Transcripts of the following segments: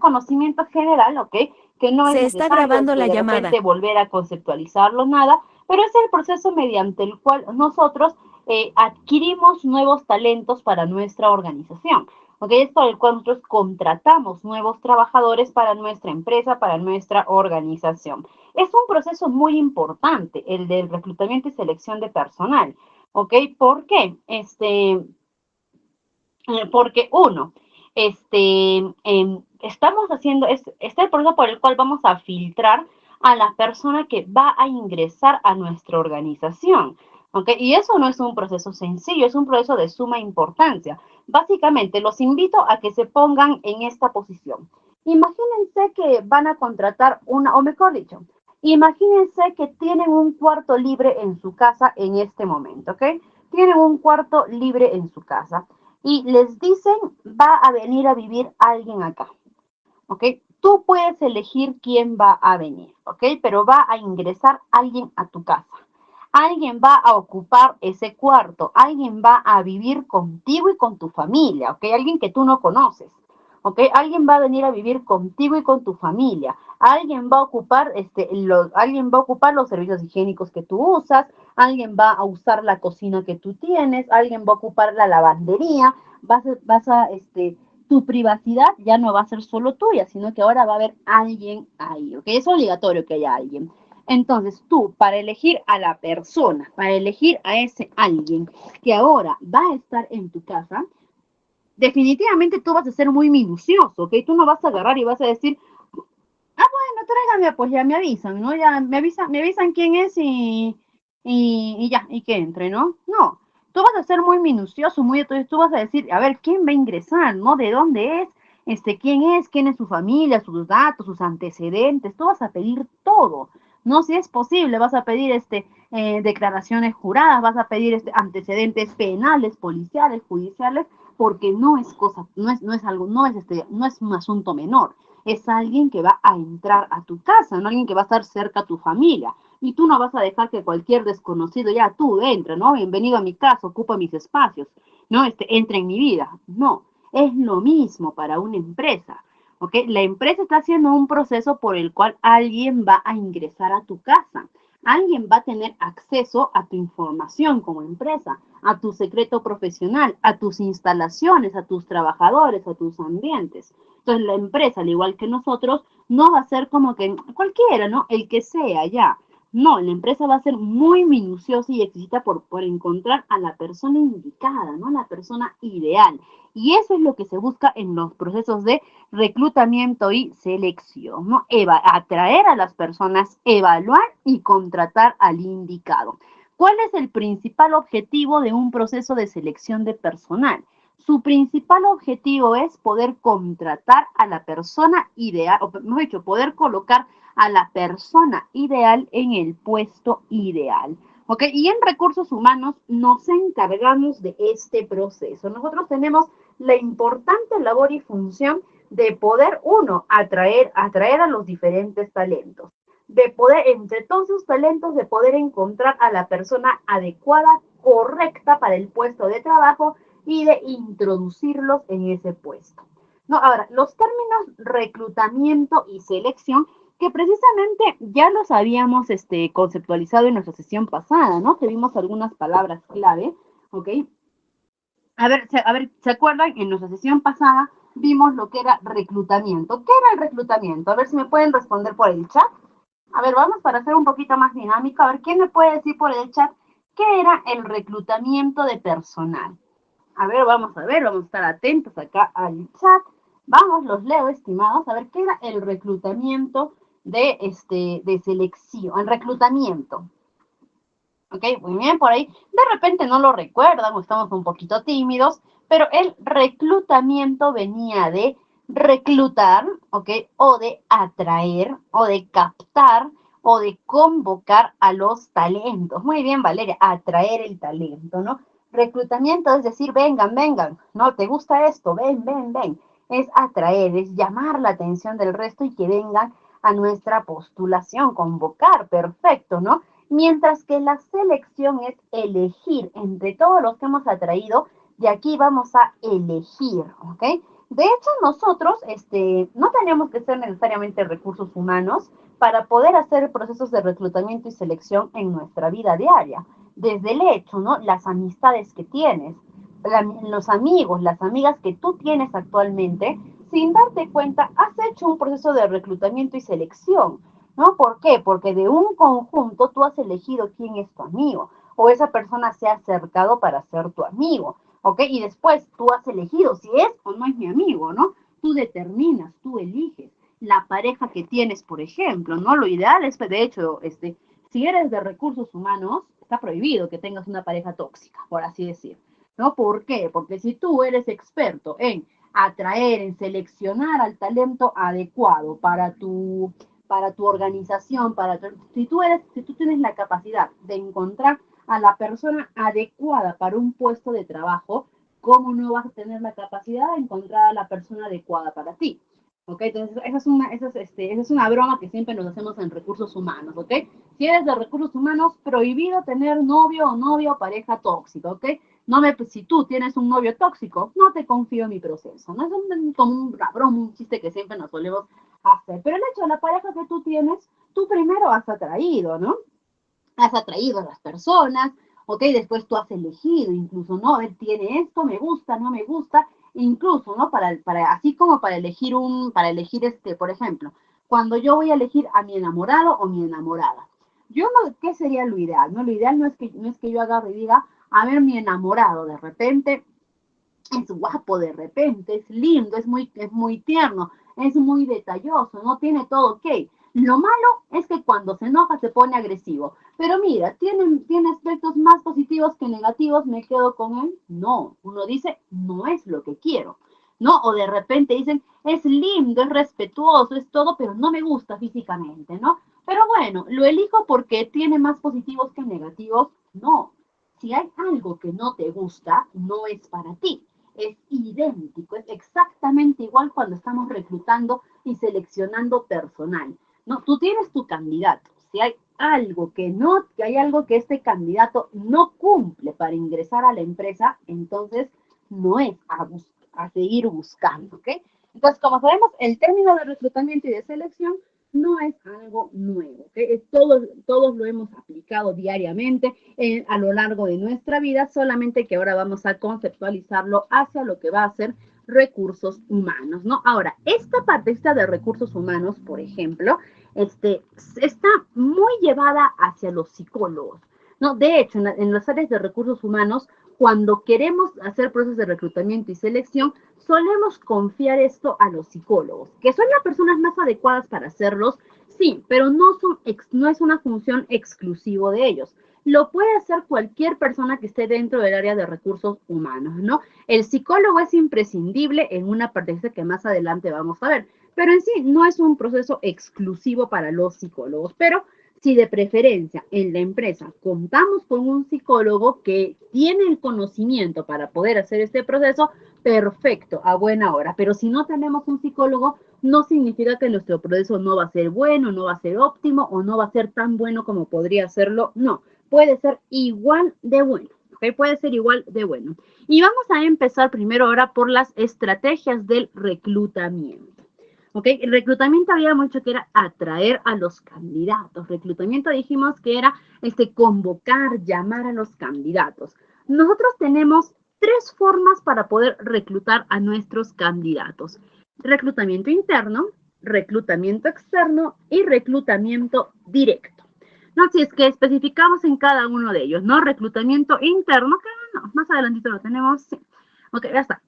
conocimiento general, ¿ok? Que no es Se está necesario grabando la de llamada. repente volver a conceptualizarlo, nada, pero es el proceso mediante el cual nosotros adquirimos nuevos talentos para nuestra organización. ¿Ok? Es por el cual nosotros contratamos nuevos trabajadores para nuestra empresa, para nuestra organización. Es un proceso muy importante, el del reclutamiento y selección de personal. ¿Ok? ¿Por qué? Porque uno, estamos haciendo, este es el proceso por el cual vamos a filtrar a la persona que va a ingresar a nuestra organización. ¿Ok? Y eso no es un proceso sencillo, es un proceso de suma importancia. Básicamente, los invito a que se pongan en esta posición. Imagínense que van a contratar una, o mejor dicho, imagínense que tienen un cuarto libre en su casa en este momento, ¿ok? Tienen un cuarto libre en su casa y les dicen, va a venir a vivir alguien acá, ¿ok? Tú puedes elegir quién va a venir, ¿ok? Pero va a ingresar alguien a tu casa. Alguien va a ocupar ese cuarto, alguien va a vivir contigo y con tu familia, ¿ok? Alguien que tú no conoces, ¿ok? Alguien va a venir a vivir contigo y con tu familia. Alguien va a ocupar, alguien va a ocupar los servicios higiénicos que tú usas, alguien va a usar la cocina que tú tienes, alguien va a ocupar la lavandería, tu privacidad ya no va a ser solo tuya, sino que ahora va a haber alguien ahí, ¿ok? Es obligatorio que haya alguien. Entonces tú, para elegir a la persona, para elegir a ese alguien que ahora va a estar en tu casa, definitivamente tú vas a ser muy minucioso, ¿ok? Tú no vas a agarrar y vas a decir, bueno, tráigame, pues ya me avisan, ¿no? Ya me avisan quién es y ya, y que entre, ¿no? No, tú vas a ser muy minucioso, entonces tú vas a decir, a ver, ¿quién va a ingresar, no? ¿De dónde es? Quién es su familia, sus datos, sus antecedentes, tú vas a pedir todo, ¿no? Si es posible, vas a pedir declaraciones juradas, vas a pedir antecedentes penales, policiales, judiciales, porque no es cosa, no es algo, no es un asunto menor, es alguien que va a entrar a tu casa, no alguien que va a estar cerca a tu familia. Y tú no vas a dejar que cualquier desconocido, ya tú entra, ¿no? Bienvenido a mi casa, ocupa mis espacios, ¿no? Entra en mi vida. No, es lo mismo para una empresa, ¿ok? La empresa está haciendo un proceso por el cual alguien va a ingresar a tu casa. Alguien va a tener acceso a tu información como empresa, a tu secreto profesional, a tus instalaciones, a tus trabajadores, a tus ambientes. Entonces la empresa, al igual que nosotros, no va a ser como que cualquiera, ¿no? El que sea, ya. No, la empresa va a ser muy minuciosa y exquisita por encontrar a la persona indicada, ¿no? La persona ideal. Y eso es lo que se busca en los procesos de reclutamiento y selección, ¿no? Atraer a las personas, evaluar y contratar al indicado. ¿Cuál es el principal objetivo de un proceso de selección de personal? Su principal objetivo es poder contratar a la persona ideal, o mejor dicho, poder colocar a la persona ideal en el puesto ideal. ¿Ok? Y en recursos humanos nos encargamos de este proceso. Nosotros tenemos la importante labor y función de poder, uno, atraer a los diferentes talentos, de poder, entre todos esos talentos, de poder encontrar a la persona adecuada, correcta para el puesto de trabajo y de introducirlos en ese puesto. No, ahora, los términos reclutamiento y selección, que precisamente ya los habíamos conceptualizado en nuestra sesión pasada, ¿no? Que vimos algunas palabras clave, ¿ok? ¿Se acuerdan? En nuestra sesión pasada vimos lo que era reclutamiento. ¿Qué era el reclutamiento? A ver si me pueden responder por el chat. A ver, vamos para hacer un poquito más dinámico. A ver, ¿quién me puede decir por el chat qué era el reclutamiento de personal? A ver, vamos a estar atentos acá al chat. Vamos, los leo, estimados. A ver, ¿qué era el reclutamiento de selección? El reclutamiento. Ok, muy bien, por ahí. De repente no lo recuerdan o estamos un poquito tímidos, pero el reclutamiento venía de reclutar, ok, o de atraer, o de captar, o de convocar a los talentos. Muy bien, Valeria, atraer el talento, ¿no? Reclutamiento es decir, vengan, vengan, ¿no? ¿Te gusta esto? Ven, ven, ven. Es atraer, es llamar la atención del resto y que vengan a nuestra postulación, convocar, perfecto, ¿no? Mientras que la selección es elegir entre todos los que hemos atraído, de aquí vamos a elegir, ¿ok? De hecho, nosotros no tenemos que ser necesariamente recursos humanos para poder hacer procesos de reclutamiento y selección en nuestra vida diaria. Desde el hecho, ¿no? Las amistades que tienes, los amigos, las amigas que tú tienes actualmente, sin darte cuenta, has hecho un proceso de reclutamiento y selección, ¿no? ¿Por qué? Porque de un conjunto tú has elegido quién es tu amigo o esa persona se ha acercado para ser tu amigo. ¿Ok? Y después tú has elegido si es o no es mi amigo, ¿no? Tú determinas, tú eliges la pareja que tienes, por ejemplo, ¿no? Lo ideal es, de hecho, si eres de recursos humanos, está prohibido que tengas una pareja tóxica, por así decir, ¿no? ¿Por qué? Porque si tú eres experto en atraer, en seleccionar al talento adecuado para tu organización, si tú tienes la capacidad de encontrar a la persona adecuada para un puesto de trabajo, ¿cómo no vas a tener la capacidad de encontrar a la persona adecuada para ti? ¿Ok? Entonces, esa es una broma que siempre nos hacemos en recursos humanos, ¿ok? Si eres de recursos humanos, prohibido tener novio o novia o pareja tóxica, ¿ok? No me, si tú tienes un novio tóxico, no te confío en mi proceso, ¿no? Es como una broma, un chiste que siempre nos solemos hacer. Pero el hecho de la pareja que tú tienes, tú primero has atraído, ¿no? Has atraído a las personas, ¿ok? Después tú has elegido, incluso, ¿no? Él tiene esto, me gusta, no me gusta, incluso, ¿no? Así como para elegir por ejemplo, cuando yo voy a elegir a mi enamorado o mi enamorada, yo no, ¿qué sería lo ideal? ¿No? Lo ideal no es que yo agarre y diga, a ver, mi enamorado, de repente, es guapo de repente, es lindo, es muy tierno, es muy detalloso, no tiene todo ok. Lo malo es que cuando se enoja se pone agresivo. Pero mira, tiene aspectos más positivos que negativos, me quedo con él. No, uno dice, no es lo que quiero. ¿No? O de repente dicen, es lindo, es respetuoso, es todo, pero no me gusta físicamente, ¿no? Pero bueno, lo elijo porque tiene más positivos que negativos. No, si hay algo que no te gusta, no es para ti. Es idéntico, es exactamente igual cuando estamos reclutando y seleccionando personal. No, tú tienes tu candidato. Si hay algo que hay algo que este candidato no cumple para ingresar a la empresa, entonces no es a seguir buscando, ¿ok? Entonces, como sabemos, el término de reclutamiento y de selección no es algo nuevo, ¿okay? Todos lo hemos aplicado diariamente a lo largo de nuestra vida, solamente que ahora vamos a conceptualizarlo hacia lo que va a ser recursos humanos, ¿no? Ahora, esta de recursos humanos, por ejemplo, está muy llevada hacia los psicólogos, ¿no? De hecho, en las áreas de recursos humanos, cuando queremos hacer procesos de reclutamiento y selección, solemos confiar esto a los psicólogos, que son las personas más adecuadas para hacerlos, sí, pero no es una función exclusiva de ellos. Lo puede hacer cualquier persona que esté dentro del área de recursos humanos, ¿no? El psicólogo es imprescindible en una parte que más adelante vamos a ver, pero en sí no es un proceso exclusivo para los psicólogos, pero si de preferencia en la empresa contamos con un psicólogo que tiene el conocimiento para poder hacer este proceso, perfecto, a buena hora. Pero si no tenemos un psicólogo, no significa que nuestro proceso no va a ser bueno, no va a ser óptimo o no va a ser tan bueno como podría serlo. No, puede ser igual de bueno. ¿Okay? Puede ser igual de bueno. Y vamos a empezar primero ahora por las estrategias del reclutamiento. ¿Ok? El reclutamiento había mucho que era atraer a los candidatos. Reclutamiento dijimos que era convocar, llamar a los candidatos. Nosotros tenemos tres formas para poder reclutar a nuestros candidatos. Reclutamiento interno, reclutamiento externo y reclutamiento directo. No, si es que especificamos en cada uno de ellos, ¿no? Reclutamiento interno, que no, más adelantito lo tenemos, sí. Ok, ya está.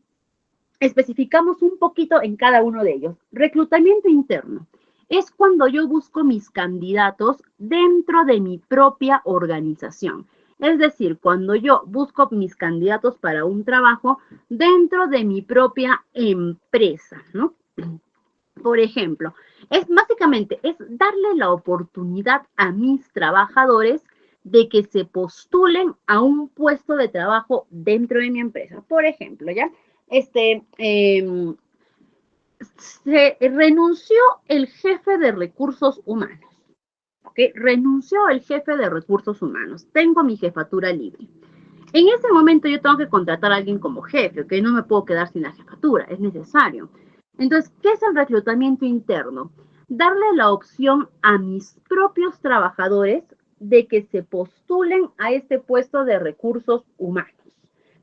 Especificamos un poquito en cada uno de ellos. Reclutamiento interno es cuando yo busco mis candidatos dentro de mi propia organización. Es decir, cuando yo busco mis candidatos para un trabajo dentro de mi propia empresa, ¿no? Por ejemplo, básicamente es darle la oportunidad a mis trabajadores de que se postulen a un puesto de trabajo dentro de mi empresa. Por ejemplo, ¿ya? Se renunció el jefe de recursos humanos. ¿Ok? Renunció el jefe de recursos humanos. Tengo mi jefatura libre. En ese momento yo tengo que contratar a alguien como jefe, ¿ok? No me puedo quedar sin la jefatura, es necesario. Entonces, ¿qué es el reclutamiento interno? Darle la opción a mis propios trabajadores de que se postulen a este puesto de recursos humanos,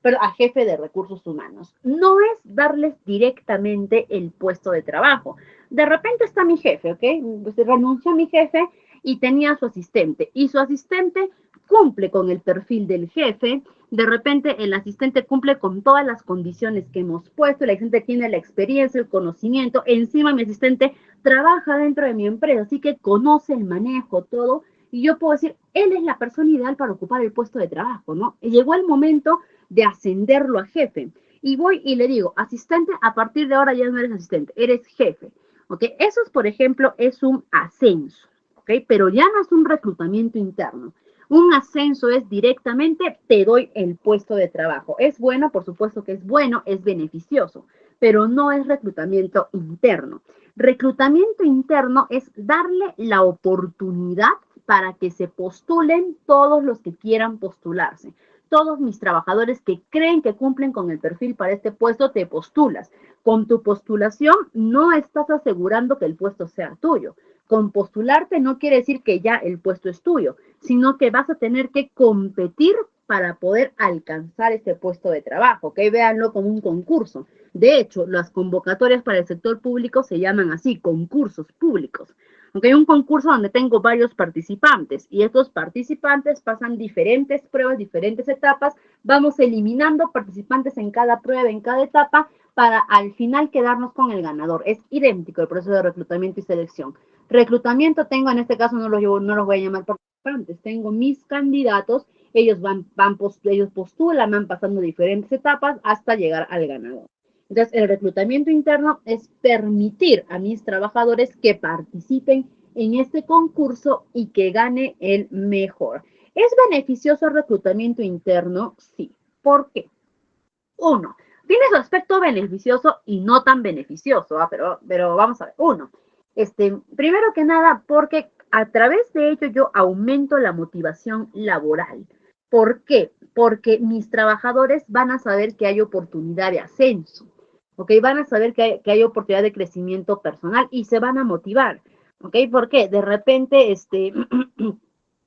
pero a jefe de recursos humanos. No es darles directamente el puesto de trabajo. De repente está mi jefe, ¿ok? Pues renunció mi jefe y tenía a su asistente, y su asistente cumple con el perfil del jefe. De repente el asistente cumple con todas las condiciones que hemos puesto, el asistente tiene la experiencia, el conocimiento, encima mi asistente trabaja dentro de mi empresa, así que conoce el manejo, todo, y yo puedo decir, él es la persona ideal para ocupar el puesto de trabajo, ¿no? Y llegó el momento de ascenderlo a jefe, y voy y le digo, asistente, a partir de ahora ya no eres asistente, eres jefe, ¿ok? Eso, por ejemplo, es un ascenso, ¿ok? Pero ya no es un reclutamiento interno. Un ascenso es directamente, te doy el puesto de trabajo. Es bueno, por supuesto que es bueno, es beneficioso, pero no es reclutamiento interno. Reclutamiento interno es darle la oportunidad para que se postulen todos los que quieran postularse. Todos mis trabajadores que creen que cumplen con el perfil para este puesto, te postulas. Con tu postulación no estás asegurando que el puesto sea tuyo. Con postularte no quiere decir que ya el puesto es tuyo, sino que vas a tener que competir para poder alcanzar ese puesto de trabajo, ¿ok? Véanlo como un concurso. De hecho, las convocatorias para el sector público se llaman así, concursos públicos. ¿Ok? Un concurso donde tengo varios participantes y estos participantes pasan diferentes pruebas, diferentes etapas, vamos eliminando participantes en cada prueba, en cada etapa, para al final quedarnos con el ganador. Es idéntico el proceso de reclutamiento y selección. Reclutamiento tengo, en este caso no los voy a llamar participantes, tengo mis candidatos, ellos ellos postulan, van pasando diferentes etapas hasta llegar al ganador. Entonces, el reclutamiento interno es permitir a mis trabajadores que participen en este concurso y que gane el mejor. ¿Es beneficioso el reclutamiento interno? Sí. ¿Por qué? Uno, tiene su aspecto beneficioso y no tan beneficioso, pero vamos a ver. Uno, primero que nada, porque a través de ello yo aumento la motivación laboral. ¿Por qué? Porque mis trabajadores van a saber que hay oportunidad de ascenso, ¿ok? Van a saber que hay oportunidad de crecimiento personal y se van a motivar, ¿ok? ¿Por qué? De repente,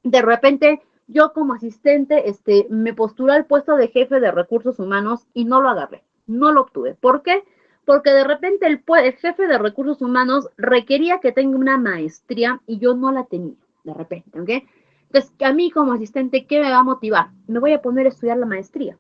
de repente yo como asistente me postulé al puesto de jefe de recursos humanos y no lo agarré, no lo obtuve. ¿Por qué? Porque de repente el jefe de recursos humanos requería que tenga una maestría y yo no la tenía, de repente, ¿ok? Entonces, a mí como asistente, ¿qué me va a motivar? Me voy a poner a estudiar la maestría.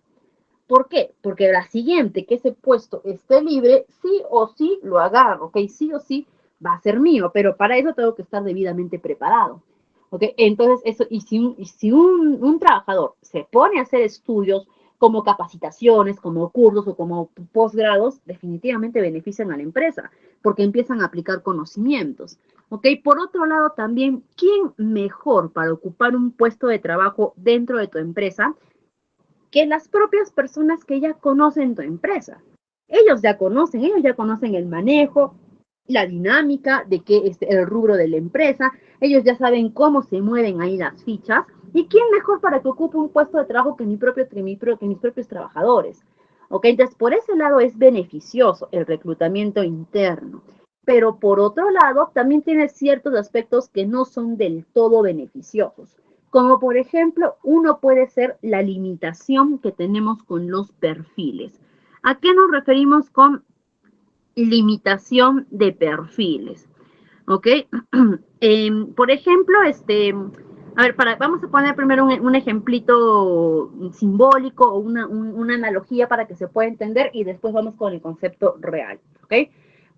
¿Por qué? Porque la siguiente que ese puesto esté libre, sí o sí lo agarro, ¿ok? Sí o sí va a ser mío, pero para eso tengo que estar debidamente preparado. ¿Ok? Entonces, eso, y si un trabajador se pone a hacer estudios como capacitaciones, como cursos o como posgrados, definitivamente benefician a la empresa, porque empiezan a aplicar conocimientos. ¿Ok? Por otro lado, también, ¿quién mejor para ocupar un puesto de trabajo dentro de tu empresa que las propias personas que ya conocen tu empresa? Ellos ya conocen el manejo, la dinámica de qué es el rubro de la empresa, ellos ya saben cómo se mueven ahí las fichas, y quién mejor para que ocupe un puesto de trabajo que mis propios trabajadores. ¿Ok? Entonces, por ese lado es beneficioso el reclutamiento interno, pero por otro lado también tiene ciertos aspectos que no son del todo beneficiosos, como por ejemplo, uno puede ser la limitación que tenemos con los perfiles. ¿A qué nos referimos con limitación de perfiles? ¿Ok? Por ejemplo, a ver, vamos a poner primero un ejemplito simbólico o una analogía para que se pueda entender y después vamos con el concepto real. ¿Ok?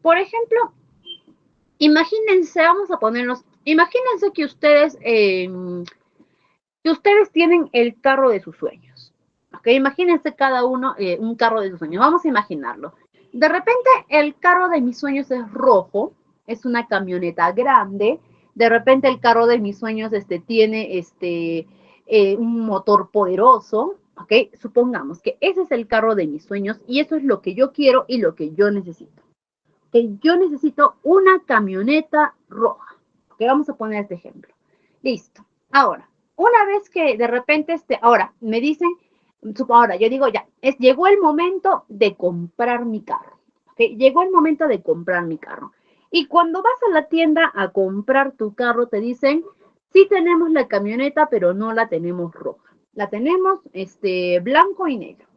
Por ejemplo, imagínense, vamos a ponernos, imagínense que ustedes tienen el carro de sus sueños. ¿Ok? Imagínense cada uno un carro de sus sueños. Vamos a imaginarlo. De repente, el carro de mis sueños es rojo, es una camioneta grande. De repente, el carro de mis sueños tiene un motor poderoso. ¿Ok? Supongamos que ese es el carro de mis sueños y eso es lo que yo quiero y lo que yo necesito. Que yo necesito una camioneta roja. ¿Ok? Vamos a poner este ejemplo. Listo. Ahora, una vez que de repente, ahora me dicen, ahora yo digo ya, llegó el momento de comprar mi carro, ¿ok? Llegó el momento de comprar mi carro. Y cuando vas a la tienda a comprar tu carro, te dicen, sí tenemos la camioneta, pero no la tenemos roja. La tenemos blanco y negro.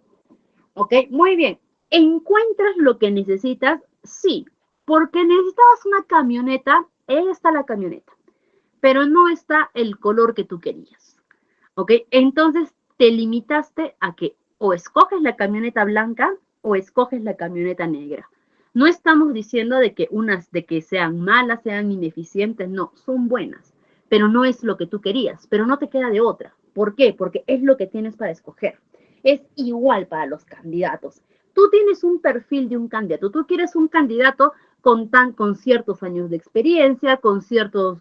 ¿Ok? Muy bien. ¿Encuentras lo que necesitas? Sí, porque necesitabas una camioneta, ahí está la camioneta, pero no está el color que tú querías. ¿Ok? Entonces te limitaste a que o escoges la camioneta blanca o escoges la camioneta negra. No estamos diciendo de que sean malas, sean ineficientes, no, son buenas, pero no es lo que tú querías, pero no te queda de otra. ¿Por qué? Porque es lo que tienes para escoger. Es igual para los candidatos. Tú tienes un perfil de un candidato, tú quieres un candidato con ciertos años de experiencia, con cierto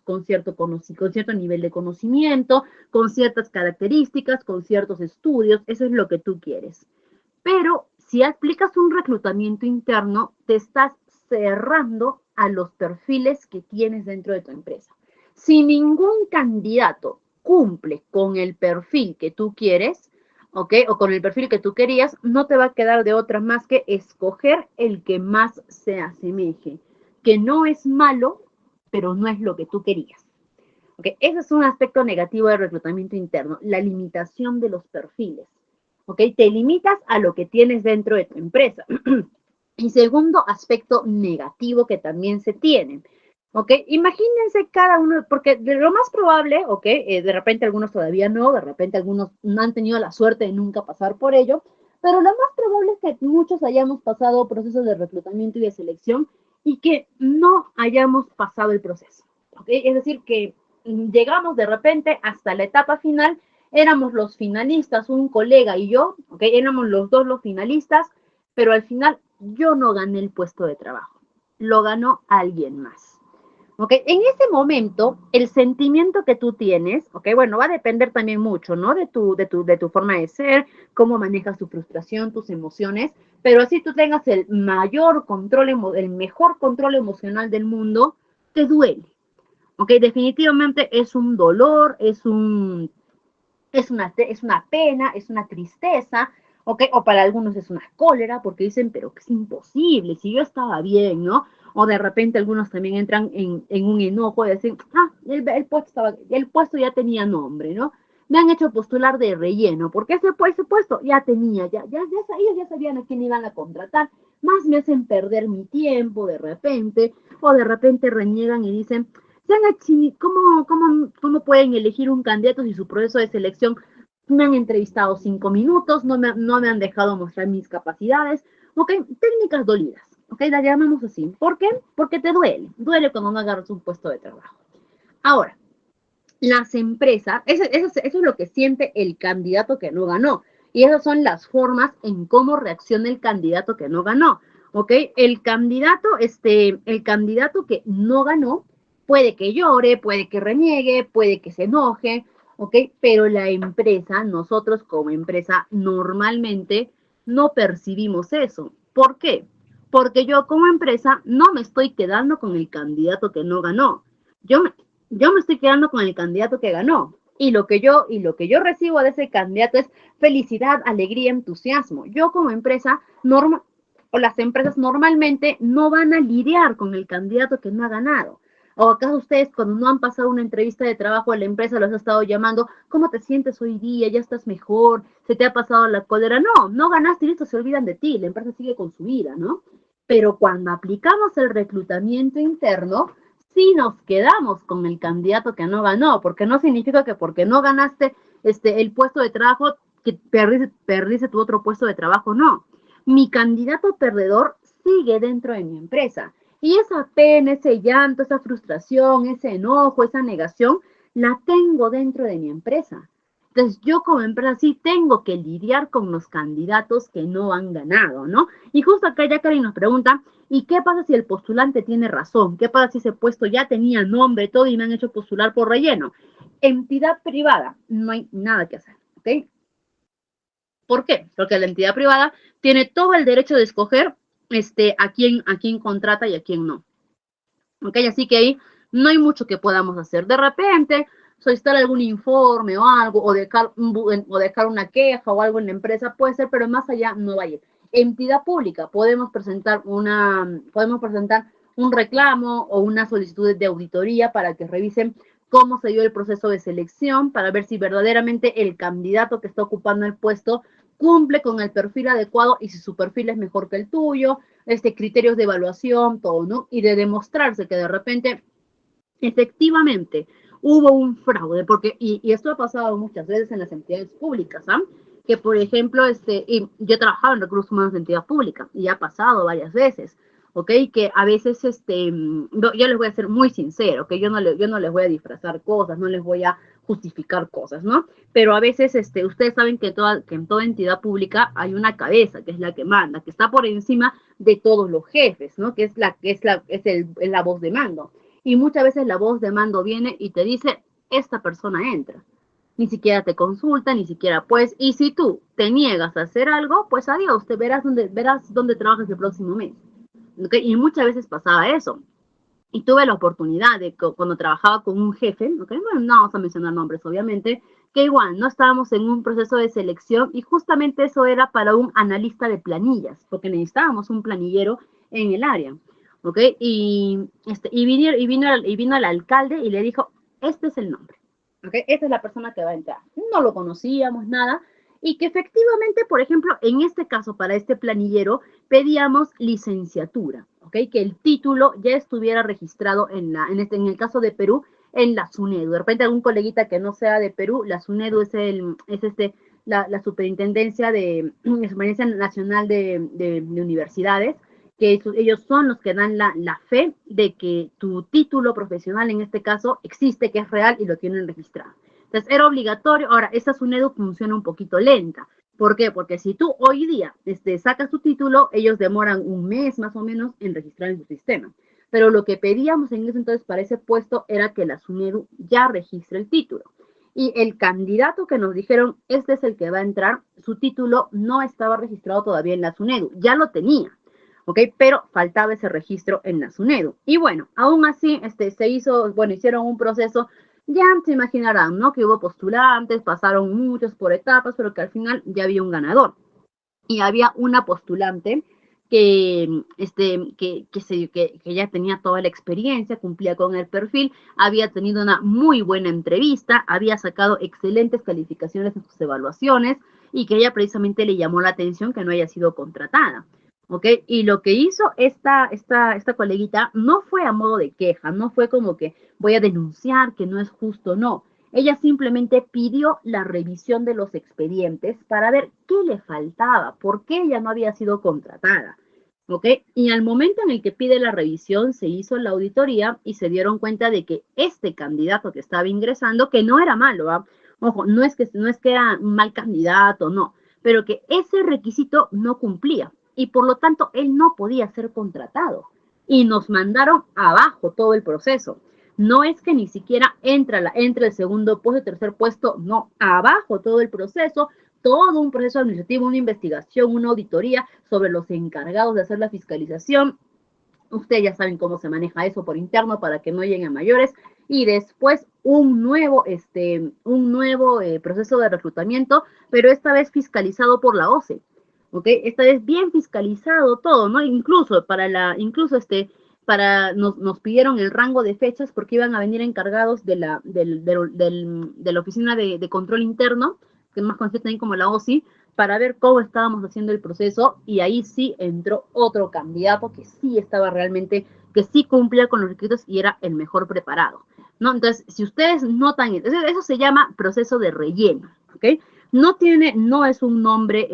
nivel de conocimiento, con ciertas características, con ciertos estudios, eso es lo que tú quieres. Pero si aplicas un reclutamiento interno, te estás cerrando a los perfiles que tienes dentro de tu empresa. Si ningún candidato cumple con el perfil que tú quieres, ¿ok? O con el perfil que tú querías, no te va a quedar de otra más que escoger el que más se asemeje, que no es malo, pero no es lo que tú querías. ¿Ok? Ese es un aspecto negativo del reclutamiento interno, la limitación de los perfiles. ¿Ok? Te limitas a lo que tienes dentro de tu empresa. Y segundo aspecto negativo que también se tiene. ¿Ok? Imagínense cada uno, porque de lo más probable, ¿ok? De repente algunos todavía no, de repente algunos no han tenido la suerte de nunca pasar por ello, pero lo más probable es que muchos hayamos pasado procesos de reclutamiento y de selección y que no hayamos pasado el proceso. ¿Ok? Es decir, que llegamos de repente hasta la etapa final, éramos los finalistas, un colega y yo, ¿ok? Éramos los dos los finalistas, pero al final yo no gané el puesto de trabajo, lo ganó alguien más. ¿Ok? En ese momento, el sentimiento que tú tienes, ¿ok? Bueno, va a depender también mucho, ¿no? De tu forma de ser, cómo manejas tu frustración, tus emociones, pero así tú tengas el mayor control, el mejor control emocional del mundo, te duele. ¿Ok? Definitivamente es un dolor, es una pena, es una tristeza, ¿ok? O para algunos es una cólera, porque dicen, pero que es imposible, si yo estaba bien, ¿no? O de repente algunos también entran en un enojo y dicen, el puesto ya tenía nombre, ¿no? Me han hecho postular de relleno, porque ese puesto ya tenía, ellos ya sabían a quién iban a contratar, más me hacen perder mi tiempo de repente, o de repente reniegan y dicen, ¿cómo pueden elegir un candidato si su proceso de selección me han entrevistado 5 minutos, no me han dejado mostrar mis capacidades? ¿Ok? Técnicas dolidas, ¿ok? Las llamamos así. ¿Por qué? Porque te duele cuando no agarras un puesto de trabajo. Ahora, las empresas, eso es lo que siente el candidato que no ganó. Y esas son las formas en cómo reacciona el candidato que no ganó. ¿Ok? El candidato que no ganó puede que llore, puede que reniegue, puede que se enoje, ¿ok? Pero la empresa, nosotros como empresa, normalmente no percibimos eso. ¿Por qué? Porque yo como empresa no me estoy quedando con el candidato que no ganó. Yo me, yo me estoy quedando con el candidato que ganó. Y lo que yo recibo de ese candidato es felicidad, alegría, entusiasmo. Yo como empresa, o las empresas normalmente no van a lidiar con el candidato que no ha ganado. ¿O acaso ustedes cuando no han pasado una entrevista de trabajo a la empresa los ha estado llamando? ¿Cómo te sientes hoy día? ¿Ya estás mejor? ¿Se te ha pasado la cólera? No ganaste y listo, se olvidan de ti. La empresa sigue con su vida, ¿no? Pero cuando aplicamos el reclutamiento interno, sí nos quedamos con el candidato que no ganó, porque no significa que porque no ganaste el puesto de trabajo, que perdiste tu otro puesto de trabajo, no. Mi candidato perdedor sigue dentro de mi empresa. Y esa pena, ese llanto, esa frustración, ese enojo, esa negación, la tengo dentro de mi empresa. Entonces, yo como empresa sí tengo que lidiar con los candidatos que no han ganado, ¿no? Y justo acá Jacqueline nos pregunta, ¿y qué pasa si el postulante tiene razón? ¿Qué pasa si ese puesto ya tenía nombre, todo y me han hecho postular por relleno? Entidad privada, no hay nada que hacer, ¿ok? ¿Por qué? Porque la entidad privada tiene todo el derecho de escoger a quién contrata y a quién no. ¿Ok? Así que ahí no hay mucho que podamos hacer. De repente, solicitar algún informe o algo, o dejar una queja o algo en la empresa, puede ser, pero más allá no va a ir. Entidad pública, podemos presentar un reclamo o una solicitud de auditoría para que revisen cómo se dio el proceso de selección, para ver si verdaderamente el candidato que está ocupando el puesto cumple con el perfil adecuado y si su perfil es mejor que el tuyo, criterios de evaluación, todo, ¿no? Y de demostrarse que de repente, efectivamente, hubo un fraude, porque, y esto ha pasado muchas veces en las entidades públicas, ¿ah? Que, por ejemplo, y yo he trabajado en recursos humanos de entidad pública, y ha pasado varias veces, ¿ok? Que a veces, yo les voy a ser muy sincero, que yo no les voy a disfrazar cosas, no les voy a justificar cosas, ¿no? Pero a veces, ustedes saben que en toda entidad pública hay una cabeza, que es la que manda, que está por encima de todos los jefes, ¿no? Que es la voz de mando. Y muchas veces la voz de mando viene y te dice, esta persona entra. Ni siquiera te consulta, ni siquiera pues, y si tú te niegas a hacer algo, pues adiós, verás dónde trabajas el próximo mes. ¿Okay? Y muchas veces pasaba eso. Y tuve la oportunidad de, cuando trabajaba con un jefe, ¿okay? Bueno, no vamos a mencionar nombres, obviamente, que igual no estábamos en un proceso de selección y justamente eso era para un analista de planillas, porque necesitábamos un planillero en el área, ¿ok? Vino el alcalde y le dijo, este es el nombre, ¿ok? Esta es la persona que va a entrar. No lo conocíamos, nada, y que efectivamente, por ejemplo, en este caso, para este planillero, pedíamos licenciatura, ¿ok? Que el título ya estuviera registrado en el caso de Perú, en la SUNEDU. De repente algún coleguita que no sea de Perú, la SUNEDU es la Superintendencia Nacional de Universidades, que ellos son los que dan la fe de que tu título profesional, en este caso, existe, que es real y lo tienen registrado. Entonces, era obligatorio. Ahora, esta SUNEDU funciona un poquito lenta. ¿Por qué? Porque si tú hoy día sacas tu título, ellos demoran un mes más o menos en registrar en su sistema. Pero lo que pedíamos en ese entonces para ese puesto era que la SUNEDU ya registre el título. Y el candidato que nos dijeron, este es el que va a entrar, su título no estaba registrado todavía en la SUNEDU, ya lo tenía, ¿ok? Pero faltaba ese registro en la SUNEDU. Y bueno, aún así hicieron un proceso. Ya se imaginarán, ¿no? Que hubo postulantes, pasaron muchos por etapas, pero que al final ya había un ganador. Y había una postulante que ya tenía toda la experiencia, cumplía con el perfil, había tenido una muy buena entrevista, había sacado excelentes calificaciones en sus evaluaciones y que ella precisamente le llamó la atención que no haya sido contratada. ¿Ok? Y lo que hizo esta coleguita no fue a modo de queja, no fue como que voy a denunciar que no es justo, no. Ella simplemente pidió la revisión de los expedientes para ver qué le faltaba, por qué ella no había sido contratada. ¿Ok? Y al momento en el que pide la revisión, se hizo la auditoría y se dieron cuenta de que este candidato que estaba ingresando, que no era malo, ¿eh? Ojo, no es que era un mal candidato, no, pero que ese requisito no cumplía y por lo tanto él no podía ser contratado. Y nos mandaron abajo todo el proceso. No es que ni siquiera entre el segundo puesto, el tercer puesto, no, abajo todo el proceso, todo un proceso administrativo, una investigación, una auditoría sobre los encargados de hacer la fiscalización. Ustedes ya saben cómo se maneja eso por interno para que no lleguen a mayores. Y después un nuevo proceso de reclutamiento, pero esta vez fiscalizado por la OCE. ¿Ok? Esta vez bien fiscalizado todo, ¿no? Incluso nos pidieron el rango de fechas porque iban a venir encargados de la oficina de control interno, que más conocida también como la OSI, para ver cómo estábamos haciendo el proceso, y ahí sí entró otro candidato que sí estaba realmente, que sí cumplía con los requisitos y era el mejor preparado, ¿no? Entonces, si ustedes notan, eso se llama proceso de relleno, ¿ok? No es un nombre,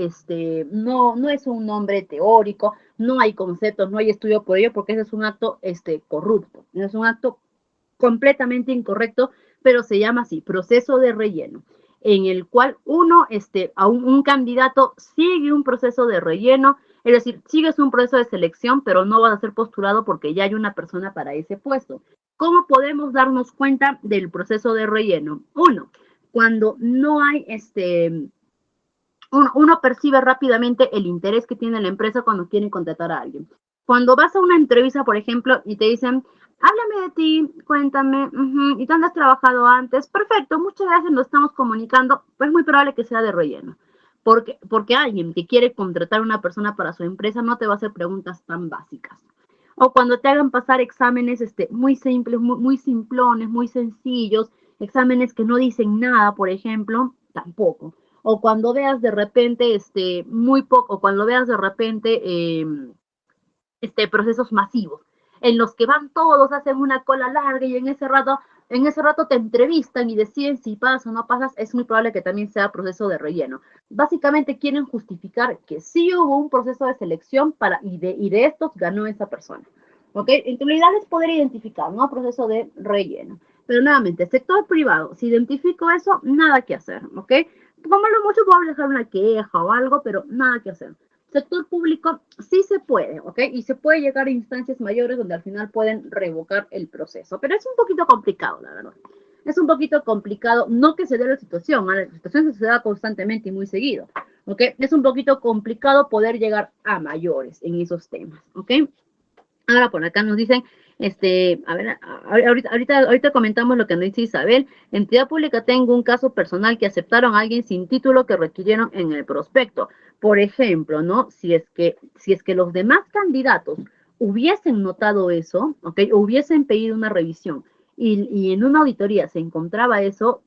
no es un nombre teórico, no hay conceptos, no hay estudio por ello, porque ese es un acto, corrupto, es un acto completamente incorrecto, pero se llama así, proceso de relleno, en el cual un candidato sigue un proceso de relleno, es decir, sigues un proceso de selección, pero no vas a ser postulado porque ya hay una persona para ese puesto. ¿Cómo podemos darnos cuenta del proceso de relleno? Cuando no hay uno percibe rápidamente el interés que tiene la empresa cuando quieren contratar a alguien. Cuando vas a una entrevista, por ejemplo, y te dicen, Háblame de ti, cuéntame, ¿y dónde has trabajado antes? Perfecto, muchas veces nos estamos comunicando, pues es muy probable que sea de relleno. Porque alguien que quiere contratar a una persona para su empresa no te va a hacer preguntas tan básicas. O cuando te hagan pasar exámenes muy simples, muy simplones, muy sencillos, exámenes que no dicen nada, por ejemplo, tampoco. O cuando veas de repente muy poco, o cuando veas de repente procesos masivos, en los que van todos, hacen una cola larga y en ese rato te entrevistan y deciden si pasas o no pasas, es muy probable que también sea proceso de relleno. Básicamente quieren justificar que sí hubo un proceso de selección y de estos ganó esa persona. ¿Ok? En realidad es poder identificar, ¿no? Proceso de relleno. Pero nuevamente, sector privado, si identifico eso, nada que hacer, ¿ok? Como lo mucho puedo dejar una queja o algo, pero nada que hacer. Sector público sí se puede, ¿ok? Y se puede llegar a instancias mayores donde al final pueden revocar el proceso, pero es un poquito complicado, la verdad. Es un poquito complicado, no que se dé la situación, ¿vale? La situación se da constantemente y muy seguido, ¿ok? Es un poquito complicado poder llegar a mayores en esos temas, ¿ok? Ahora por acá nos dicen, a ver, ahorita comentamos lo que nos dice Isabel. Entidad pública, tengo un caso personal que aceptaron a alguien sin título que requirieron en el prospecto. Por ejemplo, ¿no? Si es que los demás candidatos hubiesen notado eso, ¿ok? O hubiesen pedido una revisión y en una auditoría se encontraba eso,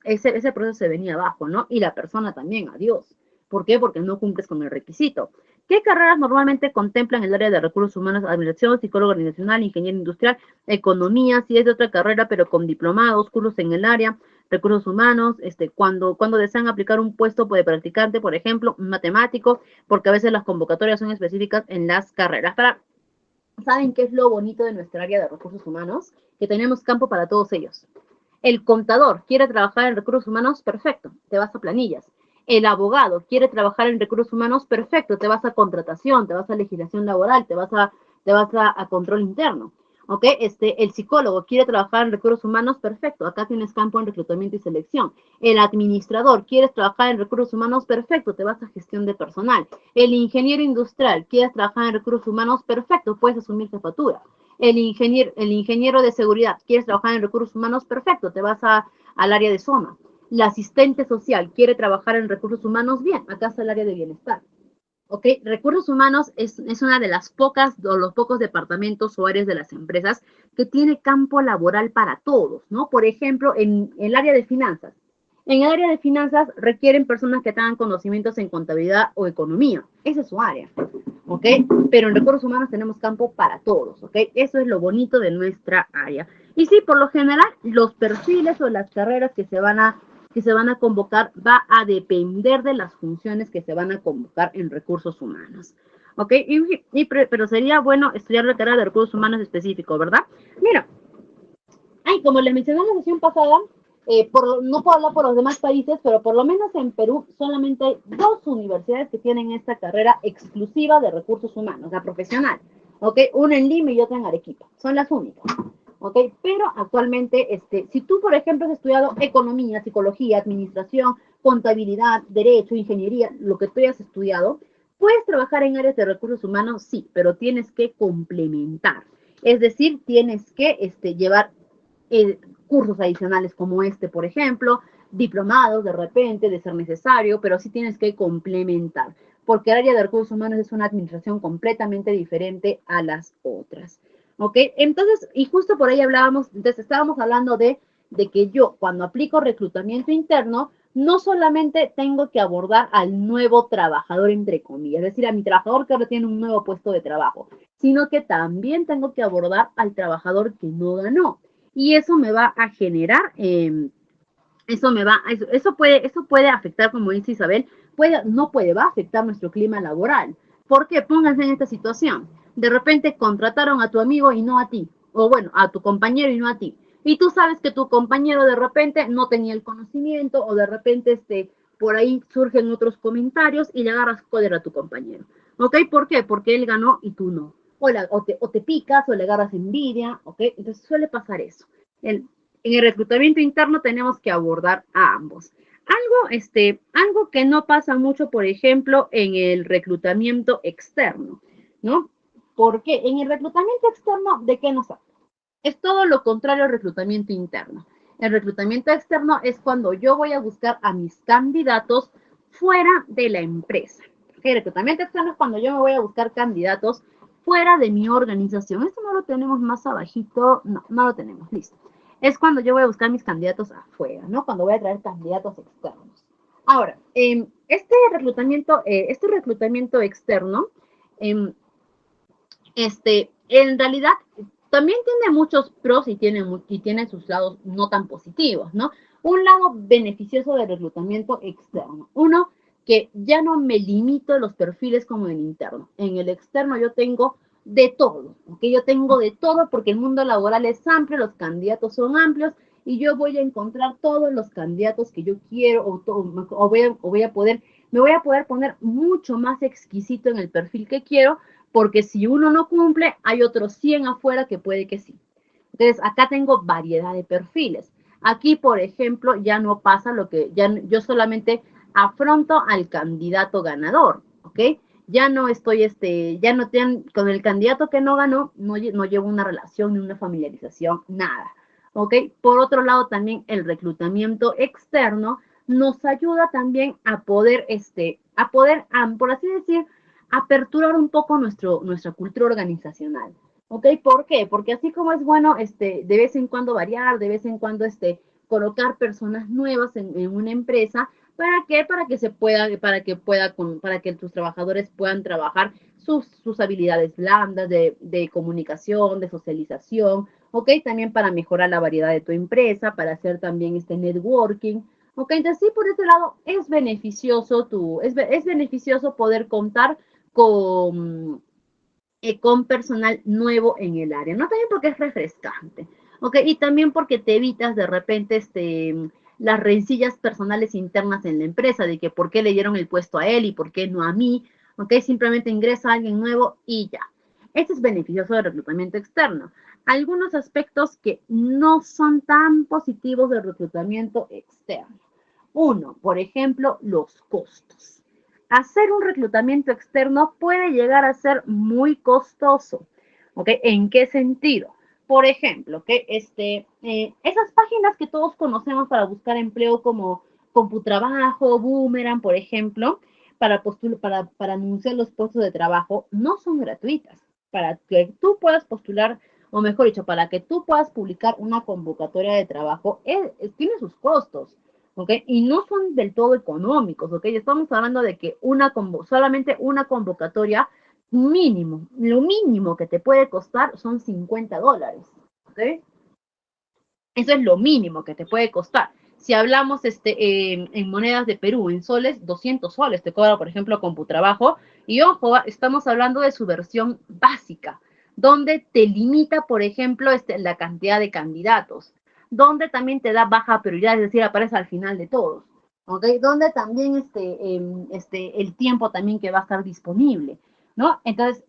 ese proceso se venía abajo, ¿no? Y la persona también, adiós. ¿Por qué? Porque no cumples con el requisito. ¿Qué carreras normalmente contemplan el área de recursos humanos, administración, psicólogo organizacional, ingeniero industrial, economía, si es de otra carrera, pero con diplomados, cursos en el área, recursos humanos, cuando desean aplicar un puesto de practicante, por ejemplo, un matemático, porque a veces las convocatorias son específicas en las carreras. ¿Saben qué es lo bonito de nuestra área de recursos humanos? Que tenemos campo para todos ellos. El contador quiere trabajar en recursos humanos, perfecto, te vas a planillas. El abogado quiere trabajar en recursos humanos, perfecto, te vas a contratación, te vas a legislación laboral, te vas a control interno. ¿Ok? El psicólogo quiere trabajar en recursos humanos, perfecto, acá tienes campo en reclutamiento y selección. El administrador, quieres trabajar en recursos humanos, perfecto, te vas a gestión de personal. El ingeniero industrial, quieres trabajar en recursos humanos, perfecto, puedes asumir jefatura. El ingeniero de seguridad, quieres trabajar en recursos humanos, perfecto, te vas al área de zona. La asistente social quiere trabajar en recursos humanos, bien, acá está el área de bienestar. ¿Ok? Recursos humanos es una de las pocas o los pocos departamentos o áreas de las empresas que tiene campo laboral para todos, ¿no? Por ejemplo, en el área de finanzas. En el área de finanzas requieren personas que tengan conocimientos en contabilidad o economía. Esa es su área, ¿ok? Pero en recursos humanos tenemos campo para todos, ¿ok? Eso es lo bonito de nuestra área. Y sí, por lo general, los perfiles o las carreras que se van a convocar va a depender de las funciones que se van a convocar en recursos humanos. ¿Ok? Pero sería bueno estudiar la carrera de recursos humanos específico, ¿verdad? Mira, como les mencioné en la sesión pasada, no puedo hablar por los demás países, pero por lo menos en Perú solamente hay 2 universidades que tienen esta carrera exclusiva de recursos humanos, la profesional. ¿Ok? Una en Lima y otra en Arequipa. Son las únicas. ¿Ok? Pero actualmente, si tú, por ejemplo, has estudiado economía, psicología, administración, contabilidad, derecho, ingeniería, lo que tú hayas estudiado, puedes trabajar en áreas de recursos humanos, sí, pero tienes que complementar. Es decir, tienes que llevar cursos adicionales como por ejemplo, diplomados de repente, de ser necesario, pero sí tienes que complementar, porque el área de recursos humanos es una administración completamente diferente a las otras. ¿Ok? Entonces, y justo por ahí estábamos hablando de que yo, cuando aplico reclutamiento interno, no solamente tengo que abordar al nuevo trabajador, entre comillas, es decir, a mi trabajador que ahora tiene un nuevo puesto de trabajo, sino que también tengo que abordar al trabajador que no ganó. Y eso me va a generar, eso puede afectar, como dice Isabel, va a afectar nuestro clima laboral. ¿Por qué? Pónganse en esta situación. De repente contrataron a tu amigo y no a ti, o bueno, a tu compañero y no a ti. Y tú sabes que tu compañero de repente no tenía el conocimiento, o de repente por ahí surgen otros comentarios y le agarras cólera a tu compañero. ¿Ok? ¿Por qué? Porque él ganó y tú no. O te picas o le agarras envidia, ¿ok? Entonces suele pasar eso. En el reclutamiento interno tenemos que abordar a ambos. Algo que no pasa mucho, por ejemplo, en el reclutamiento externo, ¿no? Porque en el reclutamiento externo, ¿de qué nos habla? Es todo lo contrario al reclutamiento interno. El reclutamiento externo es cuando yo voy a buscar a mis candidatos fuera de la empresa. El reclutamiento externo es cuando yo me voy a buscar candidatos fuera de mi organización. Esto no lo tenemos más abajito. No, no lo tenemos. Listo. Es cuando yo voy a buscar mis candidatos afuera, ¿no? Cuando voy a traer candidatos externos. Ahora, este reclutamiento externo, eh, en realidad también tiene muchos pros y tiene sus lados no tan positivos, ¿no? Un lado beneficioso del reclutamiento externo. Uno, que ya no me limito a los perfiles como en el interno. En el externo yo tengo de todo, ¿ok? Yo tengo de todo porque el mundo laboral es amplio, los candidatos son amplios y yo voy a encontrar todos los candidatos que yo quiero me voy a poder poner mucho más exquisito en el perfil que quiero porque si uno no cumple, hay otros 100 afuera que puede que sí. Entonces, acá tengo variedad de perfiles. Aquí, por ejemplo, ya no pasa yo solamente afronto al candidato ganador, ¿ok? Ya no estoy, con el candidato que no ganó, no llevo una relación ni una familiarización, nada, ¿ok? Por otro lado, también el reclutamiento externo nos ayuda también por así decir, aperturar un poco nuestra cultura organizacional. ¿Ok? ¿Por qué? Porque así como es bueno de vez en cuando variar, de vez en cuando colocar personas nuevas en una empresa, ¿para qué? Para que tus trabajadores puedan trabajar sus habilidades blandas de comunicación, de socialización, ¿ok? También para mejorar la variedad de tu empresa, para hacer también networking, ¿ok? Entonces sí, por ese lado es beneficioso poder contar con personal nuevo en el área, ¿no? También porque es refrescante, ¿ok? Y también porque te evitas de repente las rencillas personales internas en la empresa, de que por qué le dieron el puesto a él y por qué no a mí, ¿ok? Simplemente ingresa a alguien nuevo y ya. Este es beneficioso del reclutamiento externo. Algunos aspectos que no son tan positivos del reclutamiento externo. Uno, por ejemplo, los costos. Hacer un reclutamiento externo puede llegar a ser muy costoso. ¿Ok? ¿En qué sentido? Por ejemplo, que esas páginas que todos conocemos para buscar empleo como Computrabajo, Boomerang, por ejemplo, para anunciar los puestos de trabajo, no son gratuitas. Para que tú puedas postular, o mejor dicho, para que tú puedas publicar una convocatoria de trabajo, tiene sus costos. ¿Ok? Y no son del todo económicos, ¿ok? Estamos hablando de que solamente una convocatoria mínimo, lo mínimo que te puede costar son $50, ¿ok? Eso es lo mínimo que te puede costar. Si hablamos en monedas de Perú, en soles, 200 soles te cobra, por ejemplo, Computrabajo. Y ojo, estamos hablando de su versión básica, donde te limita, por ejemplo, la cantidad de candidatos, donde también te da baja prioridad, es decir, aparece al final de todos, ¿ok? Donde también el tiempo también que va a estar disponible, ¿no? Entonces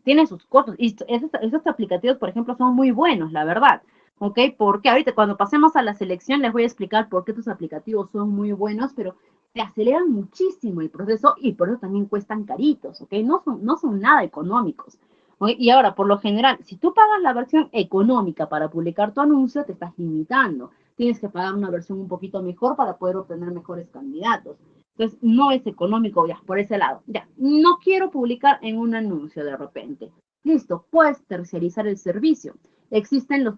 tiene sus costos. Y esos aplicativos, por ejemplo, son muy buenos, la verdad. ¿Ok? Porque ahorita cuando pasemos a la selección les voy a explicar por qué estos aplicativos son muy buenos, pero te aceleran muchísimo el proceso y por eso también cuestan caritos, ¿ok? No son nada económicos. ¿Ok? Y ahora, por lo general, si tú pagas la versión económica para publicar tu anuncio, te estás limitando. Tienes que pagar una versión un poquito mejor para poder obtener mejores candidatos. Entonces, no es económico ya, por ese lado. Ya, no quiero publicar en un anuncio de repente. Listo, puedes terciarizar el servicio. Existen los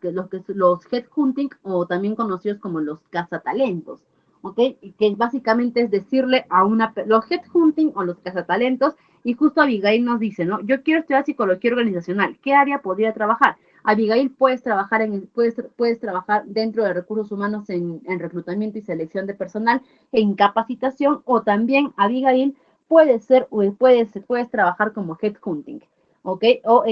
headhunting o también conocidos como los cazatalentos, ¿ok? Que básicamente es decirle los headhunting o los cazatalentos, y justo Abigail nos dice, ¿no? Yo quiero estudiar psicología organizacional, ¿qué área podría trabajar? Abigail, puedes trabajar dentro de recursos humanos en reclutamiento y selección de personal, en capacitación, o también, Abigail, puedes trabajar como headhunting. ¿Ok? O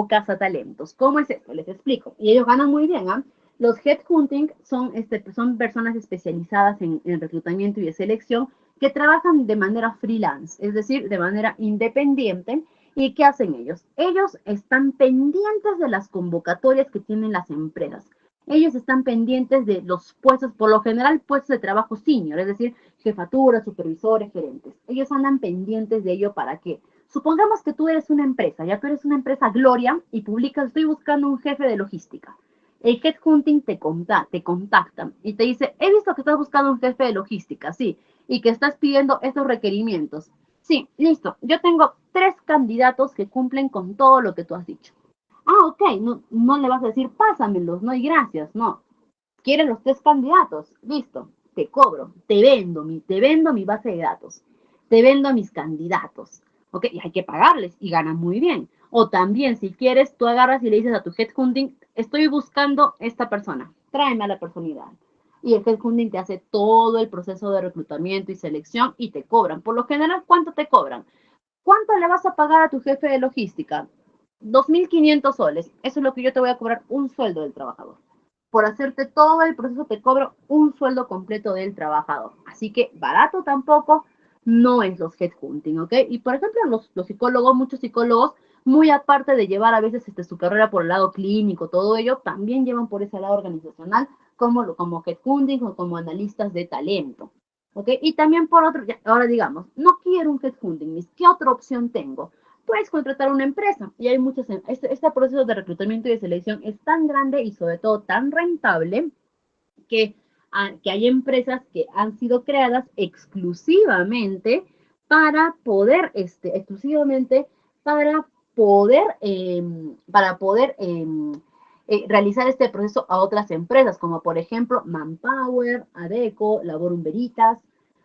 cazatalentos. ¿Cómo es esto? Les explico. Y ellos ganan muy bien, ¿ah? Los headhunting son personas especializadas en reclutamiento y de selección que trabajan de manera freelance, es decir, de manera independiente. ¿Y qué hacen ellos? Ellos están pendientes de las convocatorias que tienen las empresas. Ellos están pendientes de los puestos, por lo general puestos de trabajo senior, es decir, jefaturas, supervisores, gerentes. Ellos andan pendientes de ello para que supongamos que tú eres una empresa, ya tú eres una empresa Gloria y publicas, estoy buscando un jefe de logística. El headhunting te contacta y te dice, he visto que estás buscando un jefe de logística, sí, y que estás pidiendo estos requerimientos. Sí, listo, yo tengo 3 candidatos que cumplen con todo lo que tú has dicho. Ah, ok, no le vas a decir, pásamelos, no, y gracias, no. Quieren los 3 candidatos, listo, te cobro, te vendo mi base de datos, te vendo mis candidatos, ¿ok? Y hay que pagarles y ganan muy bien. O también, si quieres, tú agarras y le dices a tu headhunting, estoy buscando esta persona, tráeme a la personalidad. Y el headhunting te hace todo el proceso de reclutamiento y selección y te cobran. Por lo general, ¿cuánto te cobran? ¿Cuánto le vas a pagar a tu jefe de logística? 2.500 soles. Eso es lo que yo te voy a cobrar, un sueldo del trabajador. Por hacerte todo el proceso te cobro un sueldo completo del trabajador. Así que barato tampoco no es los headhunting, ¿ok? Y por ejemplo, los psicólogos, muchos psicólogos, muy aparte de llevar a veces su carrera por el lado clínico, todo ello, también llevan por ese lado organizacional como headhunting o como analistas de talento. ¿Ok? Y también por otro, ahora digamos, no quiero un headhunting, ¿qué otra opción tengo? Puedes contratar una empresa y hay muchos, este proceso de reclutamiento y de selección es tan grande y sobre todo tan rentable que, que hay empresas que han sido creadas exclusivamente para poder, exclusivamente para poder realizar este proceso a otras empresas, como por ejemplo Manpower, Adecco, Laborum Veritas,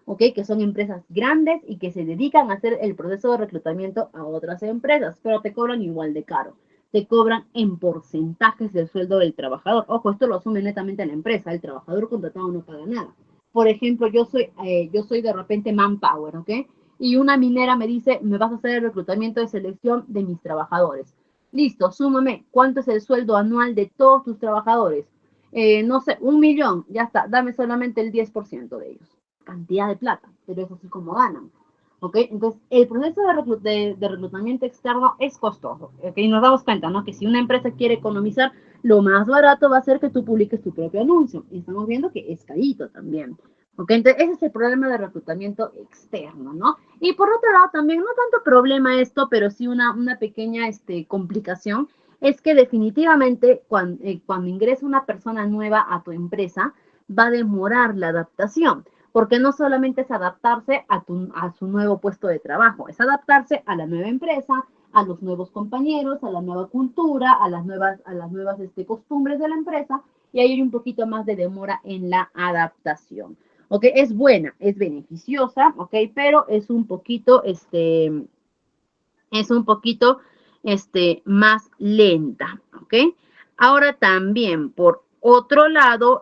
¿ok? Que son empresas grandes y que se dedican a hacer el proceso de reclutamiento a otras empresas, pero te cobran igual de caro. Te cobran en porcentajes del sueldo del trabajador. Ojo, esto lo asume netamente la empresa, el trabajador contratado no paga nada. Por ejemplo, yo soy de repente Manpower, ¿ok? Y una minera me dice, me vas a hacer el reclutamiento de selección de mis trabajadores. Listo, súmame, ¿cuánto es el sueldo anual de todos tus trabajadores? No sé, 1.000.000, ya está, dame solamente el 10% de ellos. Cantidad de plata, pero eso sí como ganan. ¿Ok? Entonces, el proceso de reclutamiento externo es costoso. ¿Ok? Y nos damos cuenta, ¿no? Que si una empresa quiere economizar, lo más barato va a ser que tú publiques tu propio anuncio. Y estamos viendo que es carito también. ¿Ok? Entonces, ese es el problema de reclutamiento externo, ¿no? Y por otro lado, también, no tanto problema esto, pero sí una pequeña complicación, es que definitivamente cuando ingresa una persona nueva a tu empresa, va a demorar la adaptación porque no solamente es adaptarse a su nuevo puesto de trabajo, es adaptarse a la nueva empresa, a los nuevos compañeros, a la nueva cultura, a las nuevas costumbres de la empresa, y ahí hay un poquito más de demora en la adaptación. ¿Ok? Es buena, es beneficiosa, ¿ok? Pero es un poquito más lenta, ¿ok? Ahora también, por otro lado,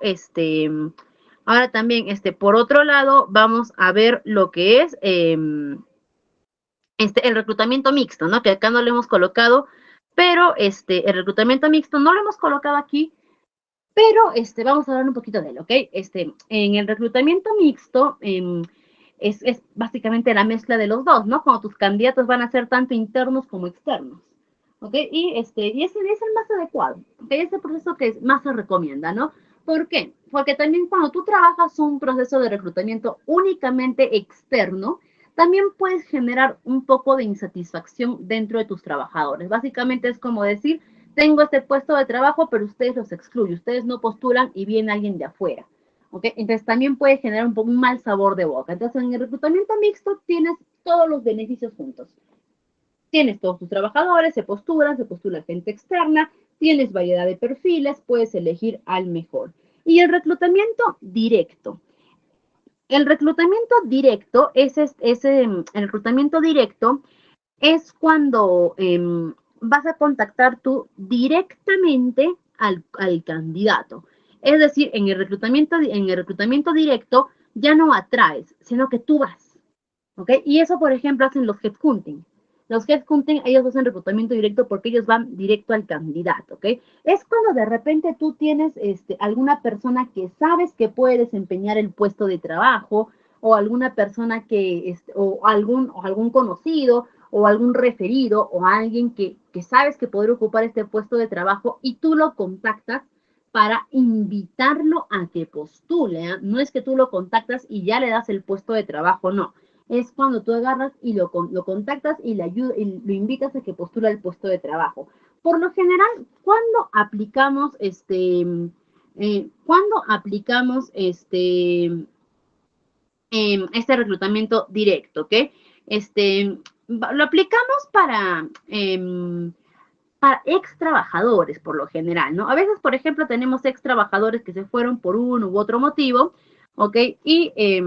por otro lado, vamos a ver lo que es el reclutamiento mixto, ¿no? Que acá no lo hemos colocado, pero el reclutamiento mixto no lo hemos colocado aquí, pero vamos a hablar un poquito de él, ¿ok? En el reclutamiento mixto, es básicamente la mezcla de los dos, ¿no? Como tus candidatos van a ser tanto internos como externos. ¿Ok? Y ese es el más adecuado. ¿Ok? Es el proceso que más se recomienda, ¿no? ¿Por qué? Porque también cuando tú trabajas un proceso de reclutamiento únicamente externo, también puedes generar un poco de insatisfacción dentro de tus trabajadores. Básicamente es como decir, tengo este puesto de trabajo, pero ustedes los excluyen, ustedes no postulan y viene alguien de afuera. ¿Ok? Entonces también puede generar un mal sabor de boca. Entonces en el reclutamiento mixto tienes todos los beneficios juntos. Tienes todos tus trabajadores, se postula gente externa, tienes variedad de perfiles, puedes elegir al mejor. Y el reclutamiento directo. El reclutamiento directo el reclutamiento directo es cuando vas a contactar tú directamente al candidato. Es decir, en el reclutamiento directo ya no atraes, sino que tú vas. ¿Ok? Y eso, por ejemplo, hacen los headhunting. Los headhunting, ellos hacen reclutamiento directo porque ellos van directo al candidato, ¿ok? Es cuando de repente tú tienes alguna persona que sabes que puede desempeñar el puesto de trabajo, o alguna persona o algún conocido, o algún referido, o alguien que sabes que podría ocupar este puesto de trabajo, y tú lo contactas para invitarlo a que postule, ¿eh? No es que tú lo contactas y ya le das el puesto de trabajo, no, es cuando tú agarras y lo contactas y lo invitas a que postule el puesto de trabajo. por lo general, cuando aplicamos este reclutamiento directo, ¿ok? Lo aplicamos para ex trabajadores, por lo general, ¿no? A veces, por ejemplo, tenemos ex trabajadores que se fueron por uno u otro motivo, ¿ok? Y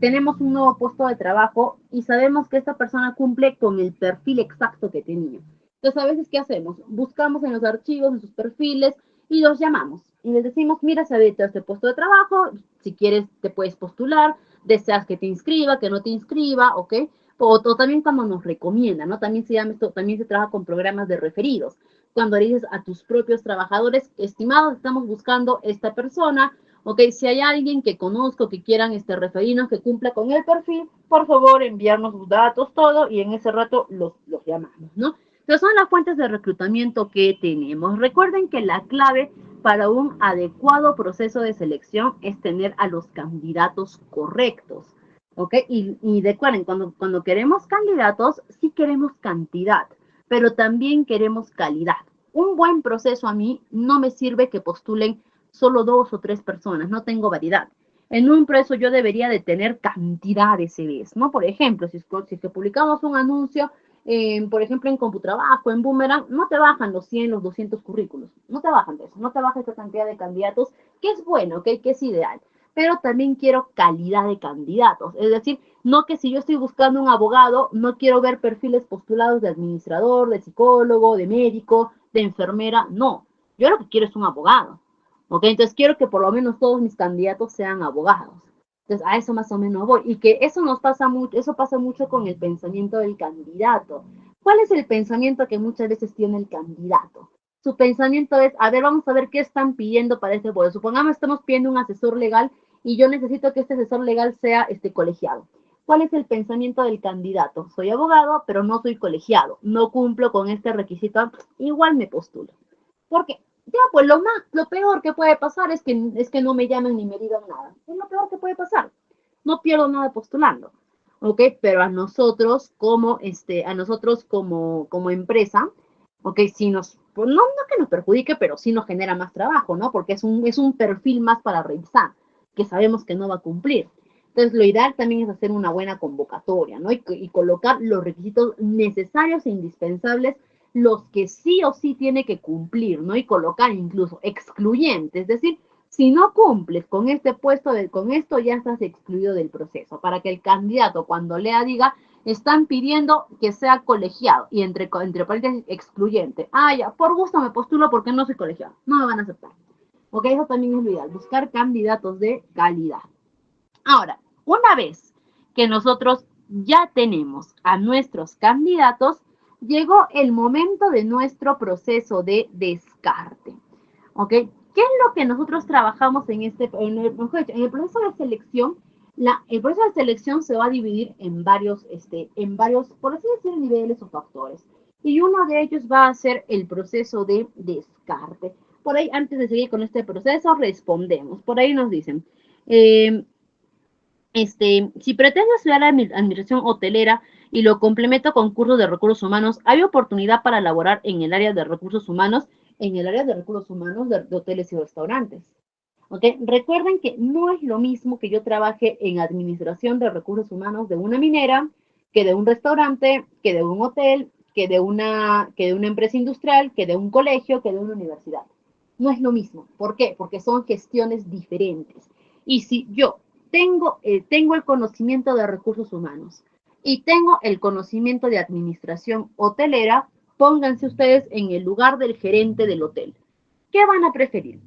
tenemos un nuevo puesto de trabajo y sabemos que esta persona cumple con el perfil exacto que tenía. Entonces, a veces, ¿qué hacemos? Buscamos en los archivos, en sus perfiles, y los llamamos. Y les decimos, mira, se ha abierto este puesto de trabajo, si quieres te puedes postular, deseas que te inscriba, que no te inscriba, ¿ok? O también cuando nos recomiendan, ¿no? También se llama esto, también se trabaja con programas de referidos. Cuando dices a tus propios trabajadores, estimados, estamos buscando esta persona, ¿ok? Si hay alguien que conozco, que quieran referirnos, que cumpla con el perfil, por favor, enviarnos sus datos, todo, y en ese rato los llamamos, ¿no? Entonces son las fuentes de reclutamiento que tenemos. Recuerden que la clave para un adecuado proceso de selección es tener a los candidatos correctos. ¿Ok? Y recuerden, cuando queremos candidatos, sí queremos cantidad, pero también queremos calidad. Un buen proceso a mí no me sirve que postulen solo 2 o 3 personas, no tengo variedad. En un proceso yo debería de tener cantidad de CVs, ¿no? Por ejemplo, si es que publicamos un anuncio, por ejemplo, en Computrabajo, en Boomerang, no te bajan los 100, los 200 currículos, no te bajan de eso, no te baja esa cantidad de candidatos, que es bueno, ¿ok? Que es ideal, pero también quiero calidad de candidatos, es decir, no que si yo estoy buscando un abogado, no quiero ver perfiles postulados de administrador, de psicólogo, de médico, de enfermera, no, yo lo que quiero es un abogado, ¿ok? Entonces quiero que por lo menos todos mis candidatos sean abogados. Entonces, a eso más o menos voy. Y que eso eso pasa mucho con el pensamiento del candidato. ¿Cuál es el pensamiento que muchas veces tiene el candidato? Su pensamiento es, a ver, vamos a ver qué están pidiendo para este puesto. Supongamos que estamos pidiendo un asesor legal y yo necesito que este asesor legal sea colegiado. ¿Cuál es el pensamiento del candidato? Soy abogado, pero no soy colegiado. No cumplo con este requisito. Igual me postulo. ¿Por qué? Ya, pues lo peor que puede pasar es que no me llamen ni me digan nada. Es lo peor que puede pasar. No pierdo nada postulando. ¿Ok? Pero a nosotros como empresa, ¿ok? Si pues no que nos perjudique, pero sí nos genera más trabajo, ¿no? Porque es un perfil más para revisar, que sabemos que no va a cumplir. Entonces, lo ideal también es hacer una buena convocatoria, ¿no? Y colocar los requisitos necesarios e indispensables, los que sí o sí tiene que cumplir, ¿no? Y colocar incluso excluyentes, es decir, si no cumples con este puesto, con esto ya estás excluido del proceso, para que el candidato cuando lea diga, están pidiendo que sea colegiado, y entre paréntesis, excluyente. Ah, ya, por gusto me postulo porque no soy colegiado, no me van a aceptar. Ok, eso también es lo ideal, buscar candidatos de calidad. Ahora, una vez que nosotros ya tenemos a nuestros candidatos, llegó el momento de nuestro proceso de descarte. ¿Ok? ¿Qué es lo que nosotros trabajamos en el proceso de selección? El proceso de selección se va a dividir en varios, por así decir, niveles o factores. Y uno de ellos va a ser el proceso de descarte. Por ahí, antes de seguir con este proceso, respondemos. Por ahí nos dicen, si pretendo estudiar la administración hotelera y lo complemento con cursos de recursos humanos, ¿hay oportunidad para laborar en el área de recursos humanos? En el área de recursos humanos de hoteles y restaurantes. ¿Ok? Recuerden que no es lo mismo que yo trabaje en administración de recursos humanos de una minera, que de un restaurante, que de un hotel, que de una empresa industrial, que de un colegio, que de una universidad. No es lo mismo. ¿Por qué? Porque son gestiones diferentes. Y si yo tengo el conocimiento de recursos humanos y tengo el conocimiento de administración hotelera, pónganse ustedes en el lugar del gerente del hotel. ¿Qué van a preferir?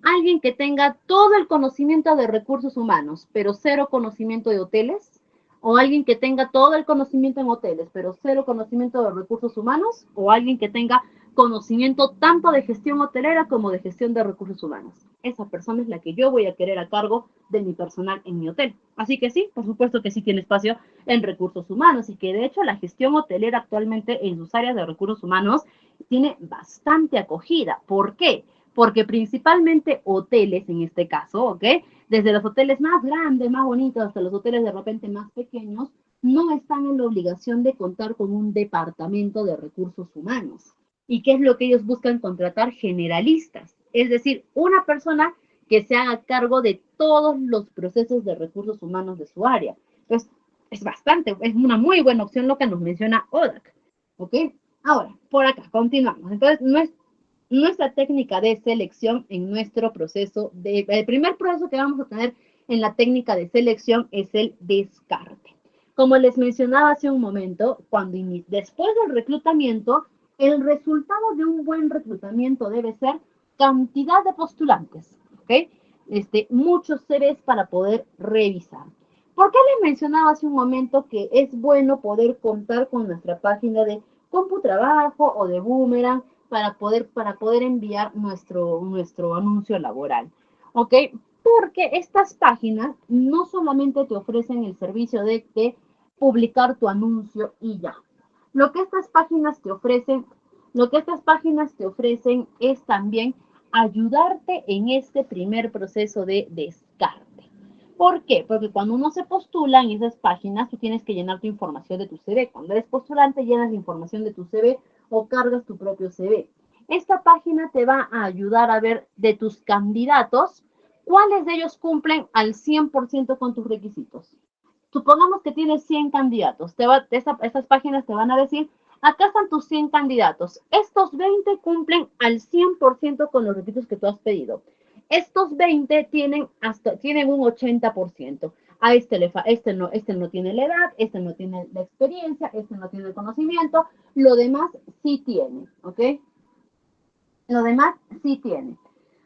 ¿Alguien que tenga todo el conocimiento de recursos humanos, pero cero conocimiento de hoteles? ¿O alguien que tenga todo el conocimiento en hoteles, pero cero conocimiento de recursos humanos? ¿O alguien que tenga conocimiento tanto de gestión hotelera como de gestión de recursos humanos? Esa persona es la que yo voy a querer a cargo de mi personal en mi hotel. Así que sí, por supuesto que sí tiene espacio en recursos humanos y que de hecho la gestión hotelera actualmente en sus áreas de recursos humanos tiene bastante acogida. ¿Por qué? Porque principalmente hoteles en este caso, ¿ok? Desde los hoteles más grandes, más bonitos, hasta los hoteles de repente más pequeños, no están en la obligación de contar con un departamento de recursos humanos. ¿Y qué es lo que ellos buscan contratar? Generalistas, es decir, una persona que se haga cargo de todos los procesos de recursos humanos de su área. Entonces, es una muy buena opción lo que nos menciona ODAC. ¿Ok? Ahora, por acá, continuamos. Entonces, nuestra técnica de selección en nuestro proceso, el primer proceso que vamos a tener en la técnica de selección es el descarte. Como les mencionaba hace un momento, después del reclutamiento, el resultado de un buen reclutamiento debe ser cantidad de postulantes, ¿ok? Muchos CVs para poder revisar. ¿Por qué les mencionaba hace un momento que es bueno poder contar con nuestra página de CompuTrabajo o de Boomerang para poder enviar nuestro anuncio laboral? ¿Ok? Porque estas páginas no solamente te ofrecen el servicio de publicar tu anuncio y ya. Lo que estas páginas te ofrecen, lo que estas páginas te ofrecen es también ayudarte en este primer proceso de descarte. ¿Por qué? Porque cuando uno se postula en esas páginas, tú tienes que llenar tu información de tu CV. Cuando eres postulante, llenas la información de tu CV o cargas tu propio CV. Esta página te va a ayudar a ver de tus candidatos cuáles de ellos cumplen al 100% con tus requisitos. Supongamos que tienes 100 candidatos. Estas páginas te van a decir, acá están tus 100 candidatos. Estos 20 cumplen al 100% con los requisitos que tú has pedido. Estos 20 tienen un 80%. A este no tiene la edad, este no tiene la experiencia, este no tiene el conocimiento, lo demás sí tiene, ¿ok? Lo demás sí tiene,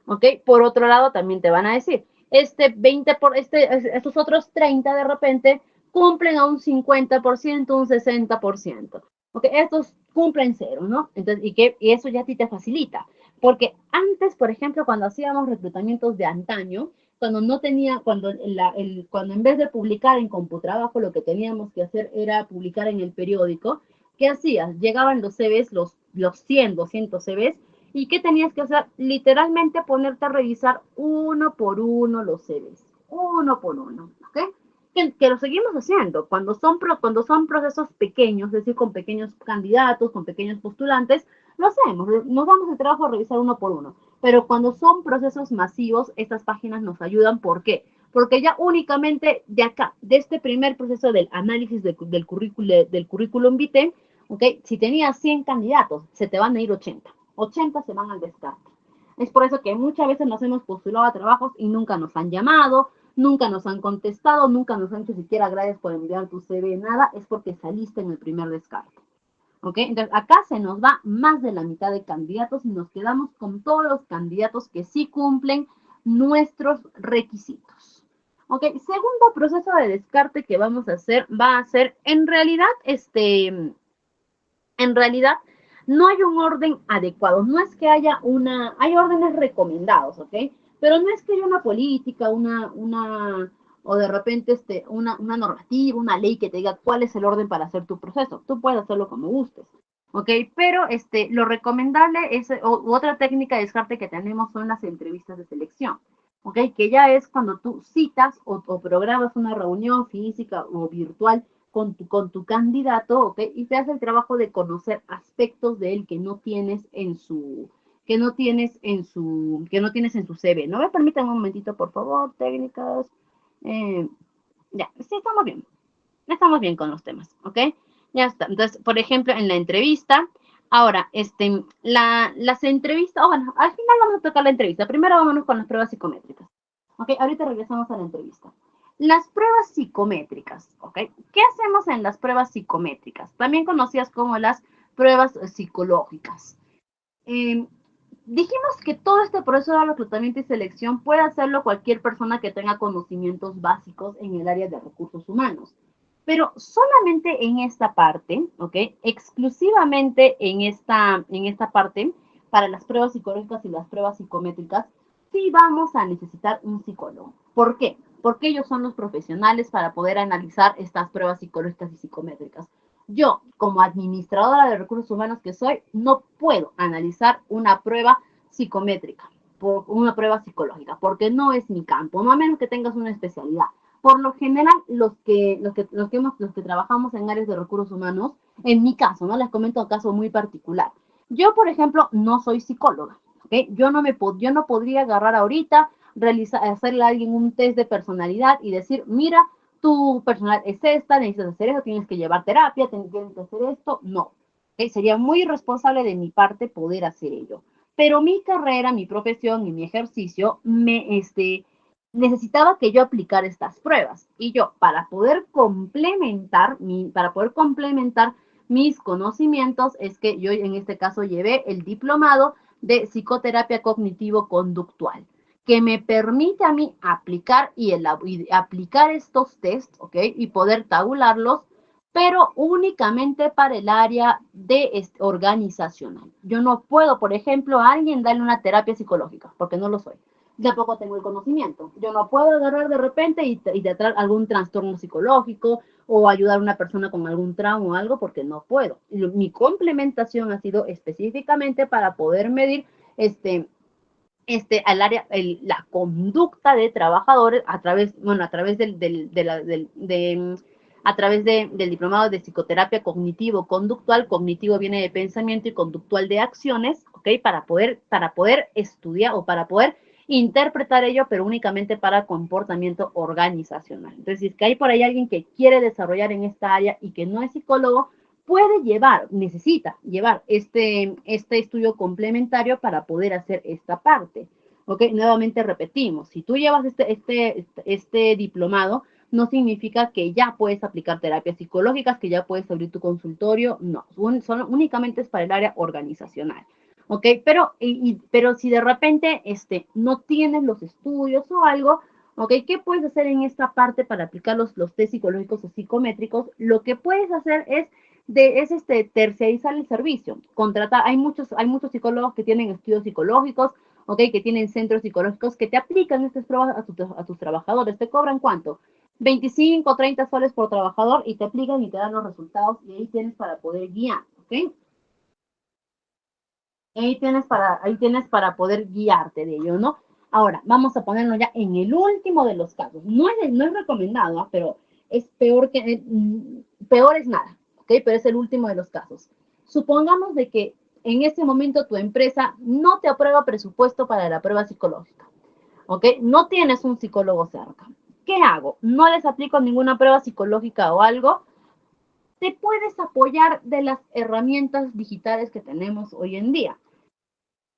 ¿ok? Por otro lado, también te van a decir, estos otros 30 de repente cumplen a un 50%, un 60%. ¿Ok? Estos cumplen cero, ¿no? Entonces, y eso ya a ti te facilita. Porque antes, por ejemplo, cuando hacíamos reclutamientos de antaño, cuando en vez de publicar en CompuTrabajo, lo que teníamos que hacer era publicar en el periódico, ¿qué hacías? Llegaban los CVs, los 100, 200 CVs, ¿y qué tenías que hacer? Literalmente ponerte a revisar uno por uno los CVs, uno por uno, ¿ok? Que lo seguimos haciendo. Cuando son procesos pequeños, es decir, con pequeños candidatos, con pequeños postulantes, lo hacemos, nos damos el trabajo a revisar uno por uno. Pero cuando son procesos masivos, estas páginas nos ayudan. ¿Por qué? Porque ya únicamente de acá, de este primer proceso del análisis del currículum vitae, ¿okay? Si tenías 100 candidatos, se te van a ir 80. 80 se van al descarte. Es por eso que muchas veces nos hemos postulado a trabajos y nunca nos han llamado, nunca nos han contestado, nunca nos han dicho siquiera gracias por enviar tu CV, nada, es porque saliste en el primer descarte. ¿Ok? Entonces, acá se nos va más de la mitad de candidatos y nos quedamos con todos los candidatos que sí cumplen nuestros requisitos. ¿Ok? Segundo proceso de descarte que vamos a hacer va a ser, en realidad, no hay un orden adecuado, no es que hay órdenes recomendados, ¿ok? Pero no es que haya una política, o de repente una normativa, una ley que te diga cuál es el orden para hacer tu proceso. Tú puedes hacerlo como gustes, ¿ok? Pero lo recomendable es, otra técnica de descarte que tenemos son las entrevistas de selección, ¿ok? Que ya es cuando tú citas o programas una reunión física o virtual con tu candidato, ¿ok? Y te hace el trabajo de conocer aspectos de él que no tienes en su CV. ¿No me permiten un momentito, por favor, técnicas? Eh, ya, sí, estamos bien con los temas, ¿ok? Ya está. Entonces, por ejemplo, en la entrevista, ahora, las entrevistas, bueno, al final vamos a tocar la entrevista. Primero vámonos con las pruebas psicométricas. ¿Ok? Ahorita regresamos a la entrevista. Las pruebas psicométricas, ¿ok? ¿Qué hacemos en las pruebas psicométricas? También conocidas como las pruebas psicológicas. Eh, Dijimos que todo este proceso de reclutamiento y selección puede hacerlo cualquier persona que tenga conocimientos básicos en el área de recursos humanos. Pero solamente en esta parte, ¿ok? Exclusivamente en esta parte, para las pruebas psicológicas y las pruebas psicométricas, sí vamos a necesitar un psicólogo. ¿Por qué? Porque ellos son los profesionales para poder analizar estas pruebas psicológicas y psicométricas. Yo, como administradora de recursos humanos que soy, no puedo analizar una prueba psicométrica, una prueba psicológica, porque no es mi campo, no a menos que tengas una especialidad. por lo general, los que trabajamos en áreas de recursos humanos, en mi caso, ¿no? Les comento un caso muy particular. Yo, por ejemplo, no soy psicóloga, ¿ok? Yo no podría agarrar ahorita, hacerle a alguien un test de personalidad y decir, mira, tu personalidad es esta, necesitas hacer eso, tienes que llevar terapia, tienes que hacer esto. No, ¿ok? Sería muy irresponsable de mi parte poder hacer ello. Pero mi carrera, mi profesión y mi ejercicio necesitaba que yo aplicara estas pruebas. Y yo, para poder complementar mis conocimientos, es que yo en este caso llevé el diplomado de psicoterapia cognitivo-conductual, que me permite a mí aplicar y aplicar estos tests, ¿ok? Y poder tabularlos, pero únicamente para el área de organizacional. Yo no puedo, por ejemplo, a alguien darle una terapia psicológica, porque no lo soy. Tampoco tengo el conocimiento. Yo no puedo agarrar de repente y tratar algún trastorno psicológico o ayudar a una persona con algún trauma o algo, porque no puedo. Mi complementación ha sido específicamente para poder medir la conducta de trabajadores a través del diplomado de psicoterapia cognitivo-conductual. Cognitivo viene de pensamiento y conductual de acciones, ¿ok? Para poder estudiar o para poder interpretar ello, pero únicamente para comportamiento organizacional. Entonces, si es que hay por ahí alguien que quiere desarrollar en esta área y que no es psicólogo, necesita llevar este estudio complementario para poder hacer esta parte. ¿Ok? Nuevamente repetimos, si tú llevas este diplomado, no significa que ya puedes aplicar terapias psicológicas, que ya puedes abrir tu consultorio, no, únicamente es para el área organizacional. ¿Ok? Pero si de repente no tienes los estudios o algo, ¿ok? ¿Qué puedes hacer en esta parte para aplicar los test psicológicos o psicométricos? Lo que puedes hacer es terciarizar el servicio. Hay muchos psicólogos que tienen estudios psicológicos, ¿ok? Que tienen centros psicológicos que te aplican estas pruebas a tus trabajadores. ¿Te cobran cuánto? 25, 30 soles por trabajador y te aplican y te dan los resultados y ahí tienes para poder guiar, ¿ok? Ahí tienes para poder guiarte de ello, ¿no? Ahora, vamos a ponerlo ya en el último de los casos. No es recomendado, ¿eh? Pero es peor es nada, ¿ok? Pero es el último de los casos. Supongamos de que en este momento tu empresa no te aprueba presupuesto para la prueba psicológica, ¿ok? No tienes un psicólogo cerca. ¿Qué hago? No les aplico ninguna prueba psicológica o algo. Te puedes apoyar de las herramientas digitales que tenemos hoy en día,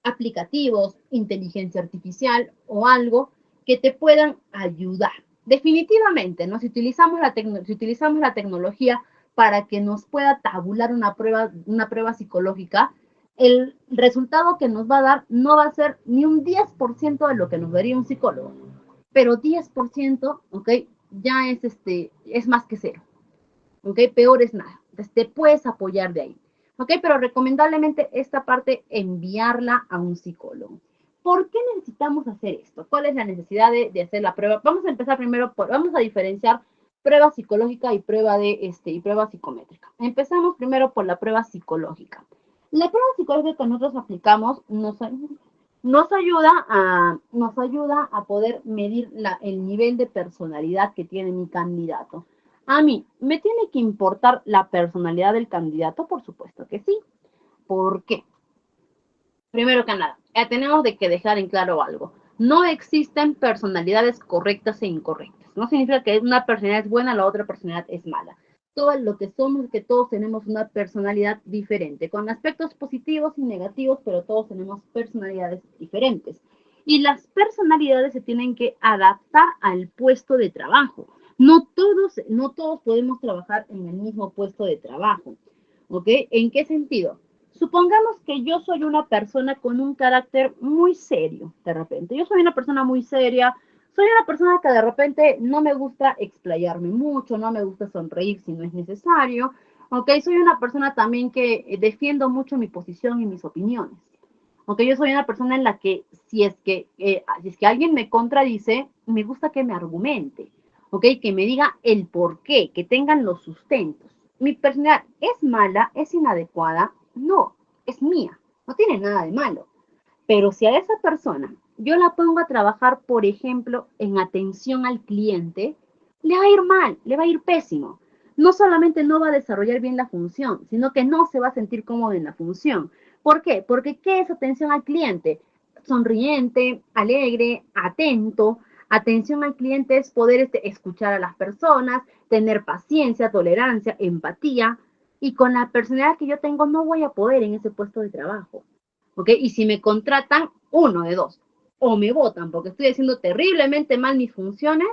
aplicativos, inteligencia artificial o algo que te puedan ayudar. Definitivamente, ¿no? Si utilizamos la tecnología para que nos pueda tabular una prueba psicológica, el resultado que nos va a dar no va a ser ni un 10% de lo que nos daría un psicólogo, pero 10%, ¿ok? Ya es más que cero, ¿ok? Peor es nada. Entonces, te puedes apoyar de ahí. ¿Ok? Pero recomendablemente esta parte enviarla a un psicólogo. ¿Por qué necesitamos hacer esto? ¿Cuál es la necesidad de hacer la prueba? Vamos a empezar primero vamos a diferenciar prueba psicológica y prueba psicométrica. Empezamos primero por la prueba psicológica. La prueba psicológica que nosotros aplicamos nos ayuda a poder medir el nivel de personalidad que tiene mi candidato. A mí, ¿me tiene que importar la personalidad del candidato? Por supuesto que sí. ¿Por qué? Primero que nada, tenemos que dejar en claro algo. No existen personalidades correctas e incorrectas. No significa que una personalidad es buena, la otra personalidad es mala. Todo lo que somos es que todos tenemos una personalidad diferente, con aspectos positivos y negativos, pero todos tenemos personalidades diferentes. Y las personalidades se tienen que adaptar al puesto de trabajo. No todos podemos trabajar en el mismo puesto de trabajo. ¿Ok? ¿En qué sentido? Supongamos que yo soy una persona con un carácter muy serio, de repente. Yo soy una persona muy seria, soy una persona que de repente no me gusta explayarme mucho, no me gusta sonreír si no es necesario, ¿ok? Soy una persona también que defiendo mucho mi posición y mis opiniones. ¿Ok? Yo soy una persona en la que si es que alguien me contradice, me gusta que me argumente, ¿ok? Que me diga el por qué, que tengan los sustentos. Mi personalidad es mala, es inadecuada, no, es mía, no tiene nada de malo. Pero si a esa persona yo la pongo a trabajar, por ejemplo, en atención al cliente, le va a ir mal, le va a ir pésimo. No solamente no va a desarrollar bien la función, sino que no se va a sentir cómodo en la función. ¿Por qué? Porque ¿qué es atención al cliente? Sonriente, alegre, atento. Atención al cliente es poder escuchar a las personas, tener paciencia, tolerancia, empatía. Y con la personalidad que yo tengo no voy a poder en ese puesto de trabajo. ¿Ok? Y si me contratan, uno de dos. O me votan porque estoy haciendo terriblemente mal mis funciones,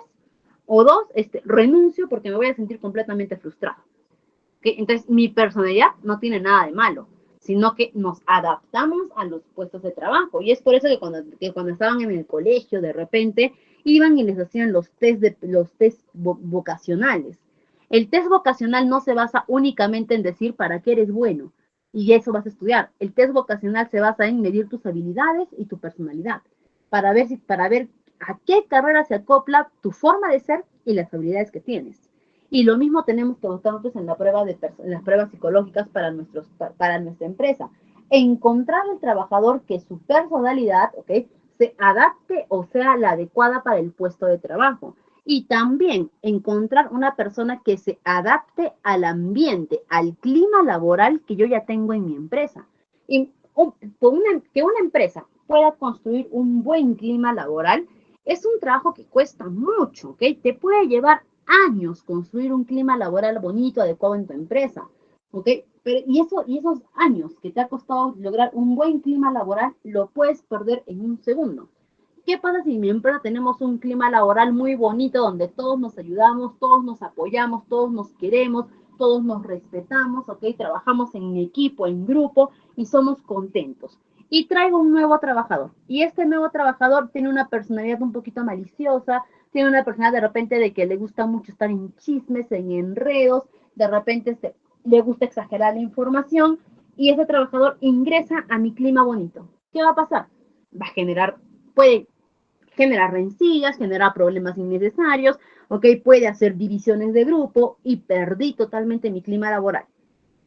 o dos, renuncio porque me voy a sentir completamente frustrado. ¿Okay? Entonces, mi personalidad no tiene nada de malo, sino que nos adaptamos a los puestos de trabajo. Y es por eso que cuando estaban en el colegio, de repente, iban y les hacían los test vocacionales. El test vocacional no se basa únicamente en decir para qué eres bueno, y eso vas a estudiar. El test vocacional se basa en medir tus habilidades y tu personalidad, para ver a qué carrera se acopla tu forma de ser y las habilidades que tienes. Y lo mismo tenemos que buscar nosotros en las pruebas psicológicas para nuestra empresa. Encontrar el trabajador que su personalidad, ¿okay?, se adapte o sea la adecuada para el puesto de trabajo. Y también encontrar una persona que se adapte al ambiente, al clima laboral que yo ya tengo en mi empresa. Y que una empresa pueda construir un buen clima laboral es un trabajo que cuesta mucho, ¿ok? Te puede llevar años construir un clima laboral bonito, adecuado en tu empresa, ¿ok? Y esos años que te ha costado lograr un buen clima laboral, lo puedes perder en un segundo. ¿Qué pasa si en mi empresa tenemos un clima laboral muy bonito donde todos nos ayudamos, todos nos apoyamos, todos nos queremos, todos nos respetamos, ¿ok? Trabajamos en equipo, en grupo y somos contentos. Y traigo un nuevo trabajador. Y este nuevo trabajador tiene una personalidad un poquito maliciosa, tiene una personalidad de repente de que le gusta mucho estar en chismes, en enredos, de repente le gusta exagerar la información y ese trabajador ingresa a mi clima bonito. ¿Qué va a pasar? Puede generar rencillas, generar problemas innecesarios, ¿ok? Puede hacer divisiones de grupo y perdí totalmente mi clima laboral.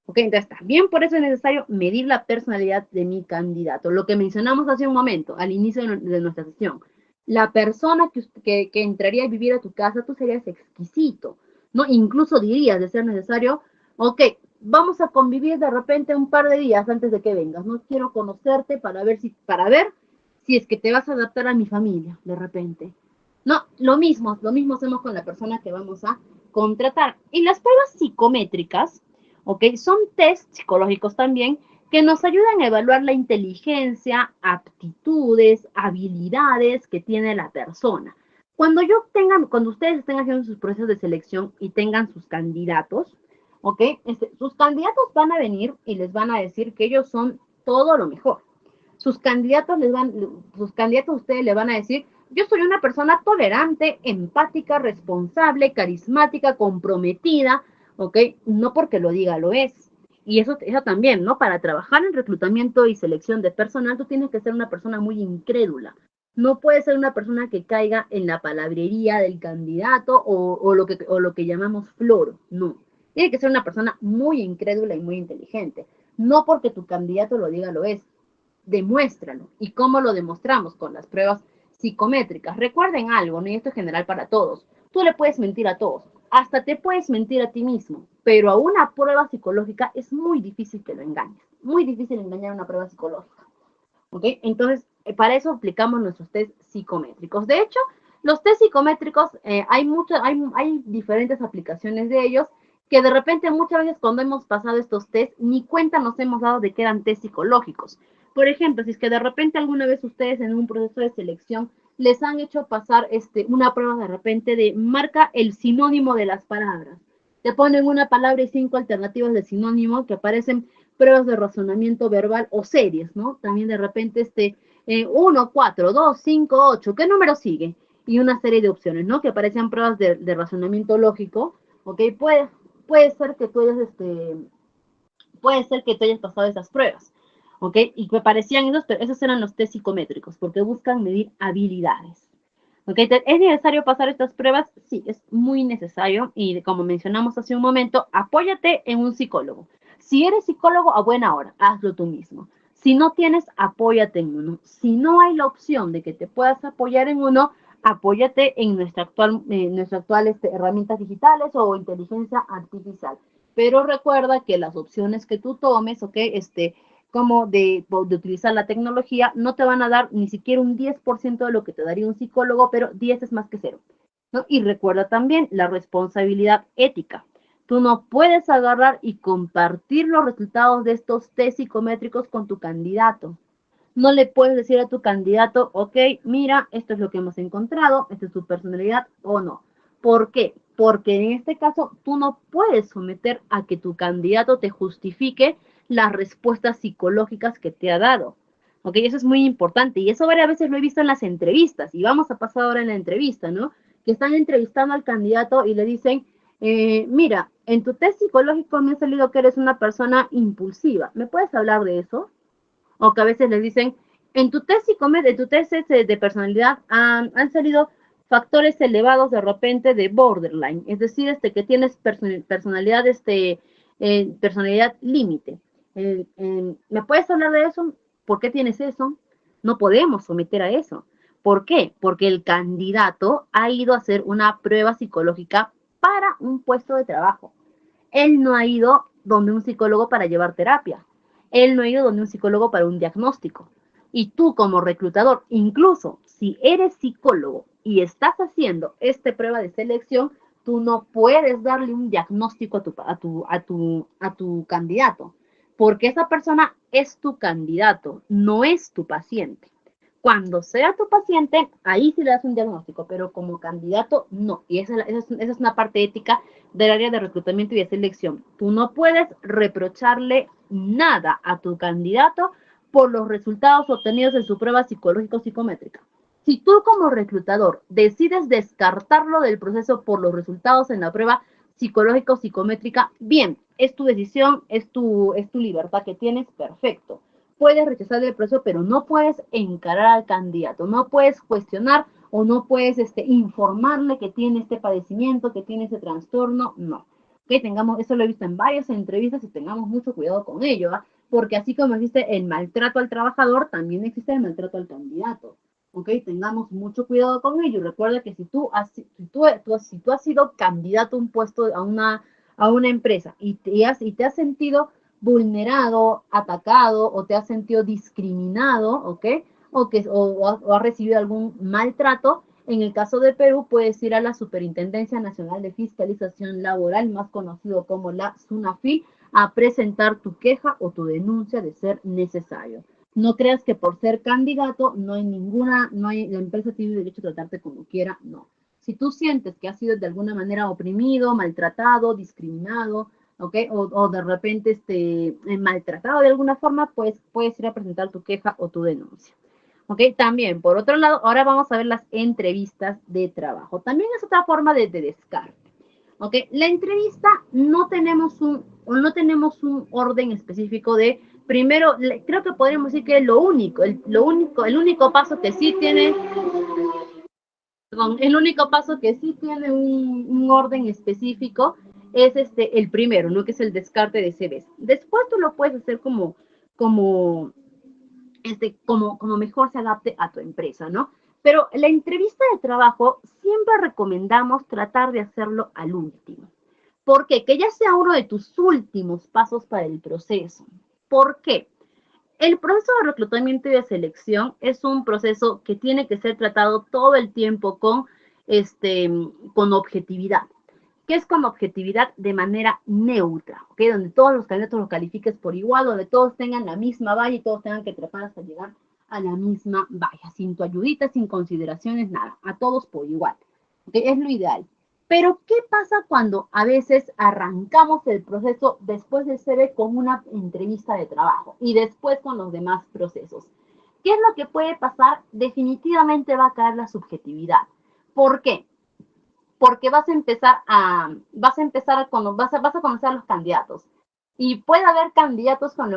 ¿Ok? Entonces, también por eso es necesario medir la personalidad de mi candidato. Lo que mencionamos hace un momento, al inicio de nuestra sesión. La persona que entraría a vivir a tu casa, tú serías exquisito, ¿no? Incluso dirías, de ser necesario, ok, vamos a convivir de repente un par de días antes de que vengas. No quiero conocerte para ver si es que te vas a adaptar a mi familia, de repente. No, lo mismo hacemos con la persona que vamos a contratar. Y las pruebas psicométricas, ¿ok? Son test psicológicos también que nos ayudan a evaluar la inteligencia, aptitudes, habilidades que tiene la persona. Cuando ustedes estén haciendo sus procesos de selección y tengan sus candidatos, ¿ok? Sus candidatos van a venir y les van a decir que ellos son todo lo mejor. Sus candidatos a ustedes le van a decir, yo soy una persona tolerante, empática, responsable, carismática, comprometida, ¿ok? No porque lo diga, lo es. Y eso también, ¿no? Para trabajar en reclutamiento y selección de personal, tú tienes que ser una persona muy incrédula. No puedes ser una persona que caiga en la palabrería del candidato o lo que llamamos floro, no. Tiene que ser una persona muy incrédula y muy inteligente. No porque tu candidato lo diga, lo es. Demuéstralo. ¿Y cómo lo demostramos? Con las pruebas psicométricas. Recuerden algo, ¿no? Y esto es general para todos. Tú le puedes mentir a todos, hasta te puedes mentir a ti mismo, pero a una prueba psicológica es muy difícil que lo engañes. Muy difícil engañar a una prueba psicológica. ¿Ok? Entonces, para eso aplicamos nuestros test psicométricos. De hecho, los test psicométricos, hay diferentes aplicaciones de ellos que de repente muchas veces cuando hemos pasado estos test, ni cuenta nos hemos dado de que eran test psicológicos. Por ejemplo, si es que de repente alguna vez ustedes en un proceso de selección les han hecho pasar una prueba de repente de marca el sinónimo de las palabras. Te ponen una palabra y 5 alternativas de sinónimo que aparecen pruebas de razonamiento verbal o series, ¿no? También de repente 1, 4, 2, 5, 8, ¿qué número sigue? Y una serie de opciones, ¿no? Que aparecen pruebas de razonamiento lógico, ¿ok? Puede ser que tú hayas pasado esas pruebas, ¿ok? Y me parecían pero esos eran los test psicométricos, porque buscan medir habilidades. ¿Ok? ¿Es necesario pasar estas pruebas? Sí, es muy necesario y como mencionamos hace un momento, apóyate en un psicólogo. Si eres psicólogo, a buena hora, hazlo tú mismo. Si no tienes, apóyate en uno. Si no hay la opción de que te puedas apoyar en uno, apóyate en nuestra actual herramientas digitales o inteligencia artificial. Pero recuerda que las opciones que tú tomes, ¿ok? Como de utilizar la tecnología, no te van a dar ni siquiera un 10% de lo que te daría un psicólogo, pero 10 es más que cero, ¿no? Y recuerda también la responsabilidad ética. Tú no puedes agarrar y compartir los resultados de estos test psicométricos con tu candidato. No le puedes decir a tu candidato, ok, mira, esto es lo que hemos encontrado, esta es tu personalidad o no. ¿Por qué? Porque en este caso tú no puedes someter a que tu candidato te justifique las respuestas psicológicas que te ha dado. Ok, eso es muy importante y eso varias veces lo he visto en las entrevistas y vamos a pasar ahora en la entrevista, ¿no? Que están entrevistando al candidato y le dicen, mira, en tu test psicológico me ha salido que eres una persona impulsiva. ¿Me puedes hablar de eso? O que a veces les dicen, en tu test de personalidad han salido factores elevados de repente de borderline, es decir, que tienes personalidad, personalidad límite. ¿Me puedes hablar de eso? ¿Por qué tienes eso? No podemos someter a eso. ¿Por qué? Porque el candidato ha ido a hacer una prueba psicológica para un puesto de trabajo. Él no ha ido donde un psicólogo para llevar terapia. Él no ha ido donde un psicólogo para un diagnóstico. Y tú como reclutador, incluso si eres psicólogo y estás haciendo esta prueba de selección, tú no puedes darle un diagnóstico a tu candidato, porque esa persona es tu candidato, no es tu paciente. Cuando sea tu paciente, ahí sí le das un diagnóstico, pero como candidato, no. Y esa es una parte ética del área de reclutamiento y de selección. Tú no puedes reprocharle nada a tu candidato por los resultados obtenidos en su prueba psicológico-psicométrica. Si tú como reclutador decides descartarlo del proceso por los resultados en la prueba psicológico-psicométrica, bien, es tu decisión, es tu libertad que tienes, perfecto. Puedes rechazar el proceso, pero no puedes encarar al candidato, no puedes cuestionar o no puedes informarle que tiene este padecimiento, que tiene ese trastorno, no. Que tengamos, eso lo he visto en varias entrevistas y tengamos mucho cuidado con ello, ¿eh? Porque así como existe el maltrato al trabajador, también existe el maltrato al candidato. ¿Ok? Tengamos mucho cuidado con ello. Recuerda que si tú has sido candidato a un puesto, a una empresa y te has sentido vulnerado, atacado o te has sentido discriminado, ¿ok? O has recibido algún maltrato, en el caso de Perú puedes ir a la Superintendencia Nacional de Fiscalización Laboral, más conocido como la SUNAFIL, a presentar tu queja o tu denuncia de ser necesario. No creas que por ser candidato la empresa tiene derecho a tratarte como quiera, no. Si tú sientes que has sido de alguna manera oprimido, maltratado, discriminado, ¿ok? O de repente maltratado de alguna forma, pues puedes ir a presentar tu queja o tu denuncia. ¿Ok? También, por otro lado, ahora vamos a ver las entrevistas de trabajo. También es otra forma de descarte. ¿Ok? La entrevista no tenemos un orden específico de, primero, creo que podríamos decir que el único paso que sí tiene, perdón, el único paso que sí tiene un orden específico es el primero, ¿no? Que es el descarte de CVs. Después tú lo puedes hacer como mejor se adapte a tu empresa, ¿no? Pero la entrevista de trabajo siempre recomendamos tratar de hacerlo al último. ¿Por qué? Que ya sea uno de tus últimos pasos para el proceso. ¿Por qué? El proceso de reclutamiento y de selección es un proceso que tiene que ser tratado todo el tiempo con objetividad. ¿Qué es con objetividad? De manera neutra, ¿ok? Donde todos los candidatos los califiques por igual, donde todos tengan la misma valla y todos tengan que trepar hasta llegar a la misma valla, sin tu ayudita, sin consideraciones, nada, a todos por igual, ¿ok? Es lo ideal. Pero, ¿qué pasa cuando a veces arrancamos el proceso después del CV con una entrevista de trabajo y después con los demás procesos? ¿Qué es lo que puede pasar? Definitivamente va a caer la subjetividad. ¿Por qué? Porque vas a empezar a conocer a los candidatos. Y puede haber candidatos con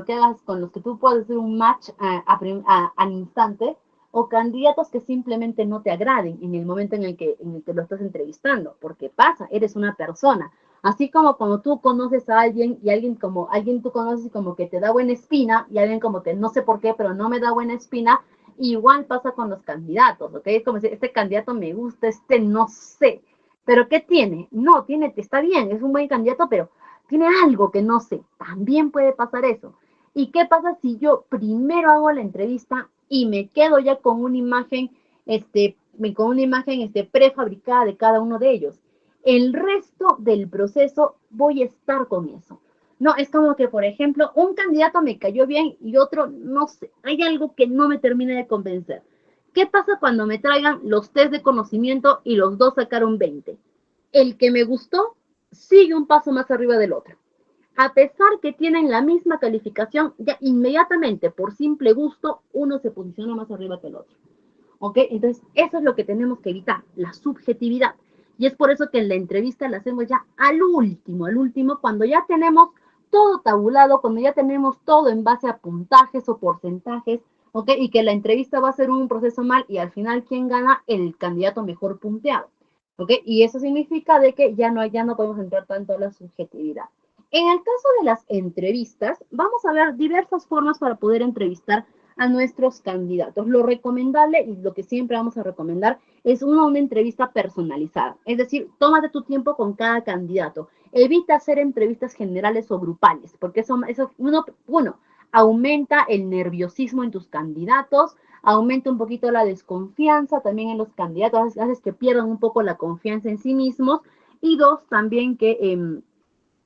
los que tú puedes hacer un match al instante, o candidatos que simplemente no te agraden en el momento en el que lo estás entrevistando, porque pasa, eres una persona. Así como cuando tú conoces a alguien y alguien tú conoces y como que te da buena espina, y alguien como que no sé por qué, pero no me da buena espina, Igual pasa con los candidatos, ¿ok? Es como decir, este candidato me gusta, este no sé. ¿Pero qué tiene? No, está bien, es un buen candidato, pero tiene algo que no sé. También puede pasar eso. ¿Y qué pasa si yo primero hago la entrevista y me quedo ya con una imagen, prefabricada de cada uno de ellos? El resto del proceso voy a estar con eso. No, es como que, por ejemplo, un candidato me cayó bien y otro, no sé, hay algo que no me termina de convencer. ¿Qué pasa cuando me traigan los test de conocimiento y los dos sacaron 20? El que me gustó sigue un paso más arriba del otro. A pesar que tienen la misma calificación, ya inmediatamente, por simple gusto, uno se posiciona más arriba que el otro. ¿Ok? Entonces, eso es lo que tenemos que evitar, la subjetividad. Y es por eso que en la entrevista la hacemos ya al último, cuando ya tenemos todo tabulado, cuando ya tenemos todo en base a puntajes o porcentajes, ¿ok? Y que la entrevista va a ser un proceso mal y al final, ¿quién gana? El candidato mejor punteado, ¿ok? Y eso significa de que ya no podemos entrar tanto a la subjetividad. En el caso de las entrevistas, vamos a ver diversas formas para poder entrevistar a nuestros candidatos. Lo recomendable y lo que siempre vamos a recomendar es una entrevista personalizada. Es decir, tómate tu tiempo con cada candidato. Evita hacer entrevistas generales o grupales, porque eso aumenta el nerviosismo en tus candidatos, aumenta un poquito la desconfianza también en los candidatos, haces que pierdan un poco la confianza en sí mismos. Y dos, también que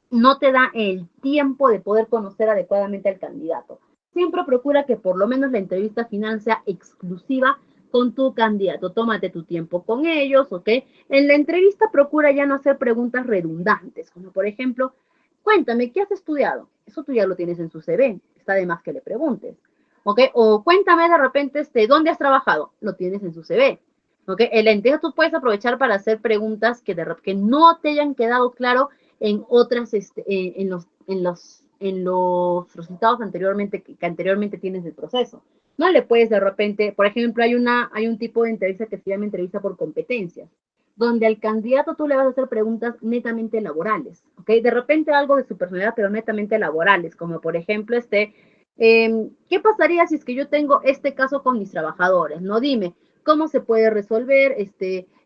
no te da el tiempo de poder conocer adecuadamente al candidato. Siempre procura que por lo menos la entrevista final sea exclusiva con tu candidato. Tómate tu tiempo con ellos, ¿ok? En la entrevista procura ya no hacer preguntas redundantes, como por ejemplo, cuéntame, ¿qué has estudiado? Eso tú ya lo tienes en su CV, está de más que le preguntes, ¿ok? O cuéntame de repente, ¿dónde has trabajado? Lo tienes en su CV, ¿ok? En la entrevista tú puedes aprovechar para hacer preguntas que no te hayan quedado claro en otras, en los resultados que anteriormente tienes del proceso. No le puedes de repente, por ejemplo, hay un tipo de entrevista que se llama entrevista por competencias, donde al candidato tú le vas a hacer preguntas netamente laborales, ¿ok? De repente algo de su personalidad, pero netamente laborales, como por ejemplo, ¿qué pasaría si es que yo tengo este caso con mis trabajadores? No, dime, ¿cómo se puede resolver?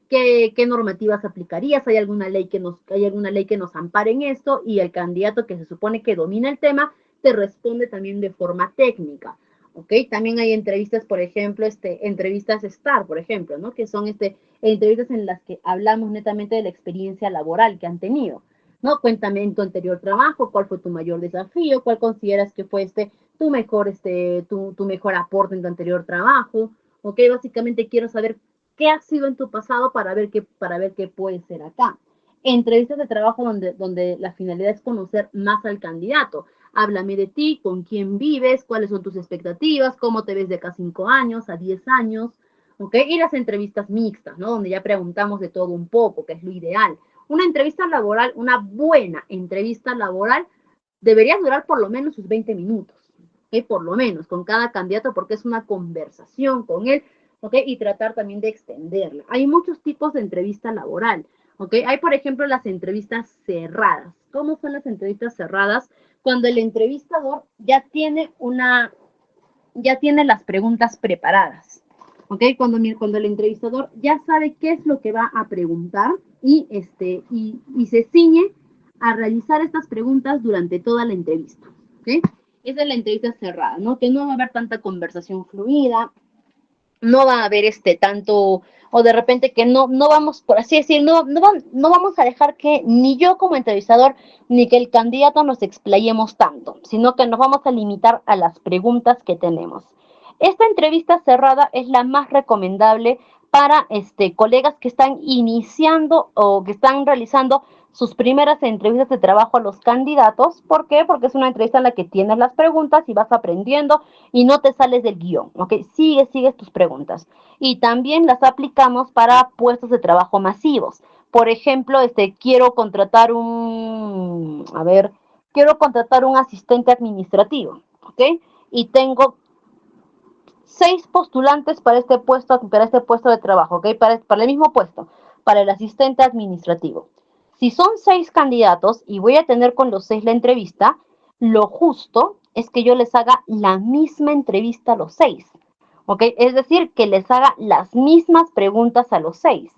¿Qué normativas aplicarías? ¿Hay alguna ley que nos ampare en esto? Y el candidato que se supone que domina el tema te responde también de forma técnica, ¿ok? También hay entrevistas, por ejemplo, entrevistas STAR, por ejemplo, ¿no? Que son entrevistas en las que hablamos netamente de la experiencia laboral que han tenido, ¿no? Cuéntame en tu anterior trabajo, cuál fue tu mayor desafío, cuál consideras que fue tu mejor aporte en tu anterior trabajo, ¿ok? Básicamente quiero saber qué ha sido en tu pasado para ver qué puede ser acá. Entrevistas de trabajo donde la finalidad es conocer más al candidato. Háblame de ti, con quién vives, cuáles son tus expectativas, cómo te ves de acá a 5 años, a 10 años, ¿ok? Y las entrevistas mixtas, ¿no? Donde ya preguntamos de todo un poco, que es lo ideal. Una entrevista laboral, una buena entrevista laboral, debería durar por lo menos sus 20 minutos, ¿ok? Por lo menos, con cada candidato, porque es una conversación con él, ¿ok? Y tratar también de extenderla. Hay muchos tipos de entrevista laboral, ¿ok? Hay, por ejemplo, las entrevistas cerradas. ¿Cómo son las entrevistas cerradas? Cuando el entrevistador ya tiene las preguntas preparadas, ¿ok? Cuando el entrevistador ya sabe qué es lo que va a preguntar y se ciñe a realizar estas preguntas durante toda la entrevista, ¿ok? Esa es la entrevista cerrada, ¿no? Que no va a haber tanta conversación fluida, no va a haber tanto, o de repente que no vamos, por así decir, no vamos a dejar que ni yo como entrevistador, ni que el candidato nos explayemos tanto, sino que nos vamos a limitar a las preguntas que tenemos. Esta entrevista cerrada es la más recomendable para colegas que están iniciando o que están realizando sus primeras entrevistas de trabajo a los candidatos. ¿Por qué? Porque es una entrevista en la que tienes las preguntas y vas aprendiendo y no te sales del guión, ¿ok? Sigues tus preguntas. Y también las aplicamos para puestos de trabajo masivos. Por ejemplo, quiero contratar un asistente administrativo, ¿ok? Y tengo 6 postulantes para este puesto de trabajo, ¿ok? Para el mismo puesto, para el asistente administrativo. Si son 6 candidatos y voy a tener con los 6 la entrevista, lo justo es que yo les haga la misma entrevista a los 6. ¿ok? Es decir, que les haga las mismas preguntas a los 6.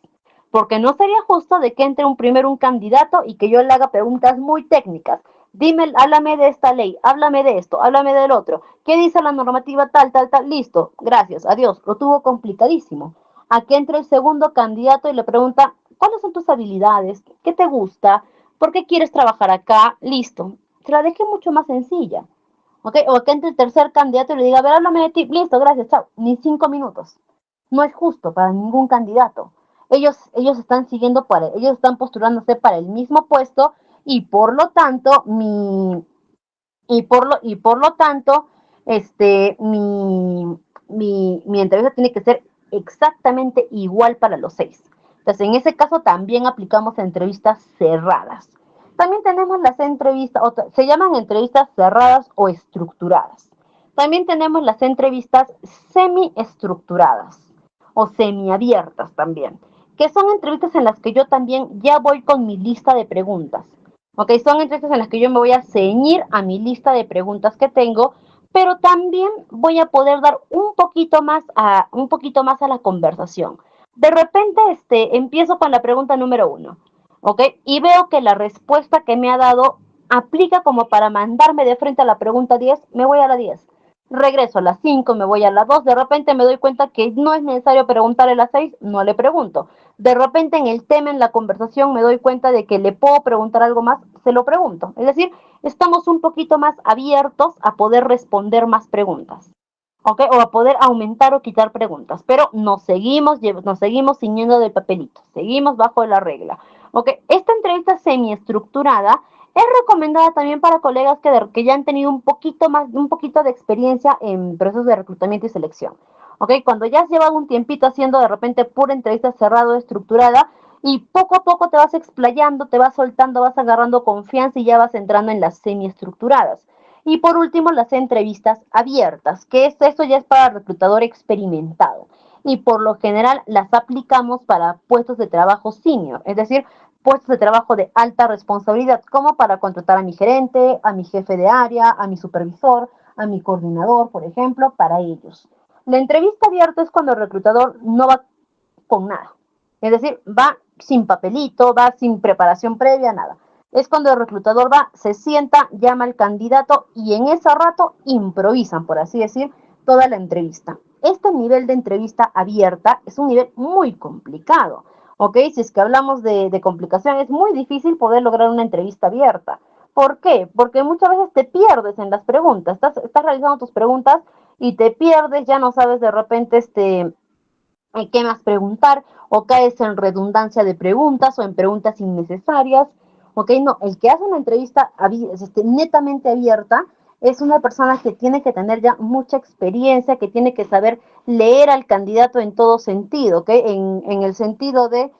Porque no sería justo de que entre primero un candidato y que yo le haga preguntas muy técnicas. Dime, háblame de esta ley, háblame de esto, háblame del otro. ¿Qué dice la normativa tal, tal, tal? Listo, gracias, adiós. Lo tuvo complicadísimo. A que entre el segundo candidato y le pregunta, ¿cuáles son tus habilidades? ¿Qué te gusta? ¿Por qué quieres trabajar acá? Listo. Se la dejé mucho más sencilla. ¿Ok? O que entre el tercer candidato y le diga, a ver, háblame de ti. Listo, gracias, chao. Ni 5 minutos. No es justo para ningún candidato. Ellos están ellos están postulándose para el mismo puesto y por lo tanto, por lo tanto, mi entrevista tiene que ser exactamente igual para los 6. Entonces, en ese caso también aplicamos entrevistas cerradas. También tenemos las entrevistas, se llaman entrevistas cerradas o estructuradas. También tenemos las entrevistas semiestructuradas o semiabiertas también, que son entrevistas en las que yo también ya voy con mi lista de preguntas. Ok, son entrevistas en las que yo me voy a ceñir a mi lista de preguntas que tengo, pero también voy a poder dar un poquito más a la conversación. De repente, empiezo con la pregunta número 1, ¿ok? Y veo que la respuesta que me ha dado aplica como para mandarme de frente a la pregunta 10, me voy a la 10. Regreso a las 5, me voy a las 2, de repente me doy cuenta que no es necesario preguntarle a las 6, no le pregunto. De repente en el tema, en la conversación, me doy cuenta de que le puedo preguntar algo más, se lo pregunto. Es decir, estamos un poquito más abiertos a poder responder más preguntas. ¿Ok? O a poder aumentar o quitar preguntas, pero nos seguimos ciñendo del papelito, seguimos bajo la regla. ¿Ok? Esta entrevista semiestructurada es recomendada también para colegas que ya han tenido un poquito de experiencia en procesos de reclutamiento y selección. ¿Ok? Cuando ya has llevado un tiempito haciendo de repente pura entrevista cerrada o estructurada y poco a poco te vas explayando, te vas soltando, vas agarrando confianza y ya vas entrando en las semiestructuradas. Y por último, las entrevistas abiertas, que esto ya es para reclutador experimentado. Y por lo general las aplicamos para puestos de trabajo senior, es decir, puestos de trabajo de alta responsabilidad, como para contratar a mi gerente, a mi jefe de área, a mi supervisor, a mi coordinador, por ejemplo, para ellos. La entrevista abierta es cuando el reclutador no va con nada. Es decir, va sin papelito, va sin preparación previa, nada. Es cuando el reclutador va, se sienta, llama al candidato y en ese rato improvisan, por así decir, toda la entrevista. Este nivel de entrevista abierta es un nivel muy complicado, ¿ok? Si es que hablamos de complicación, es muy difícil poder lograr una entrevista abierta. ¿Por qué? Porque muchas veces te pierdes en las preguntas, estás realizando tus preguntas y te pierdes, ya no sabes de repente qué más preguntar, o caes en redundancia de preguntas o en preguntas innecesarias. Ok, no, el que hace una entrevista netamente abierta es una persona que tiene que tener ya mucha experiencia, que tiene que saber leer al candidato en todo sentido, ¿ok? En el sentido de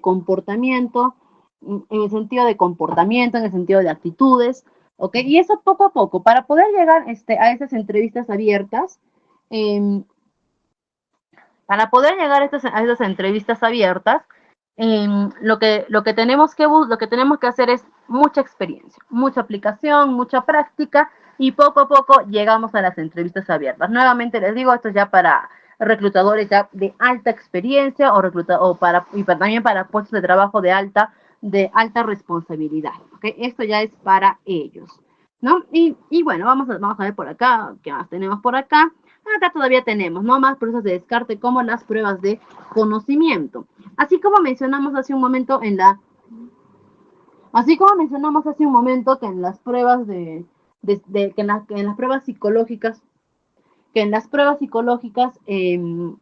comportamiento, en el sentido de actitudes, ¿ok? Y eso poco a poco, para poder llegar a esas entrevistas abiertas, eh, para poder llegar a estas entrevistas abiertas, lo que tenemos que hacer es mucha experiencia, mucha aplicación, mucha práctica y poco a poco llegamos a las entrevistas abiertas. Nuevamente les digo, esto es ya para reclutadores ya de alta experiencia también para puestos de trabajo de alta responsabilidad. ¿Okay? Esto ya es para ellos, ¿no? Y bueno, vamos a ver por acá, ¿qué más tenemos por acá? Acá todavía tenemos, ¿no? Más pruebas de descarte como las pruebas de conocimiento. Así como mencionamos hace un momento que en las pruebas que en las pruebas psicológicas, el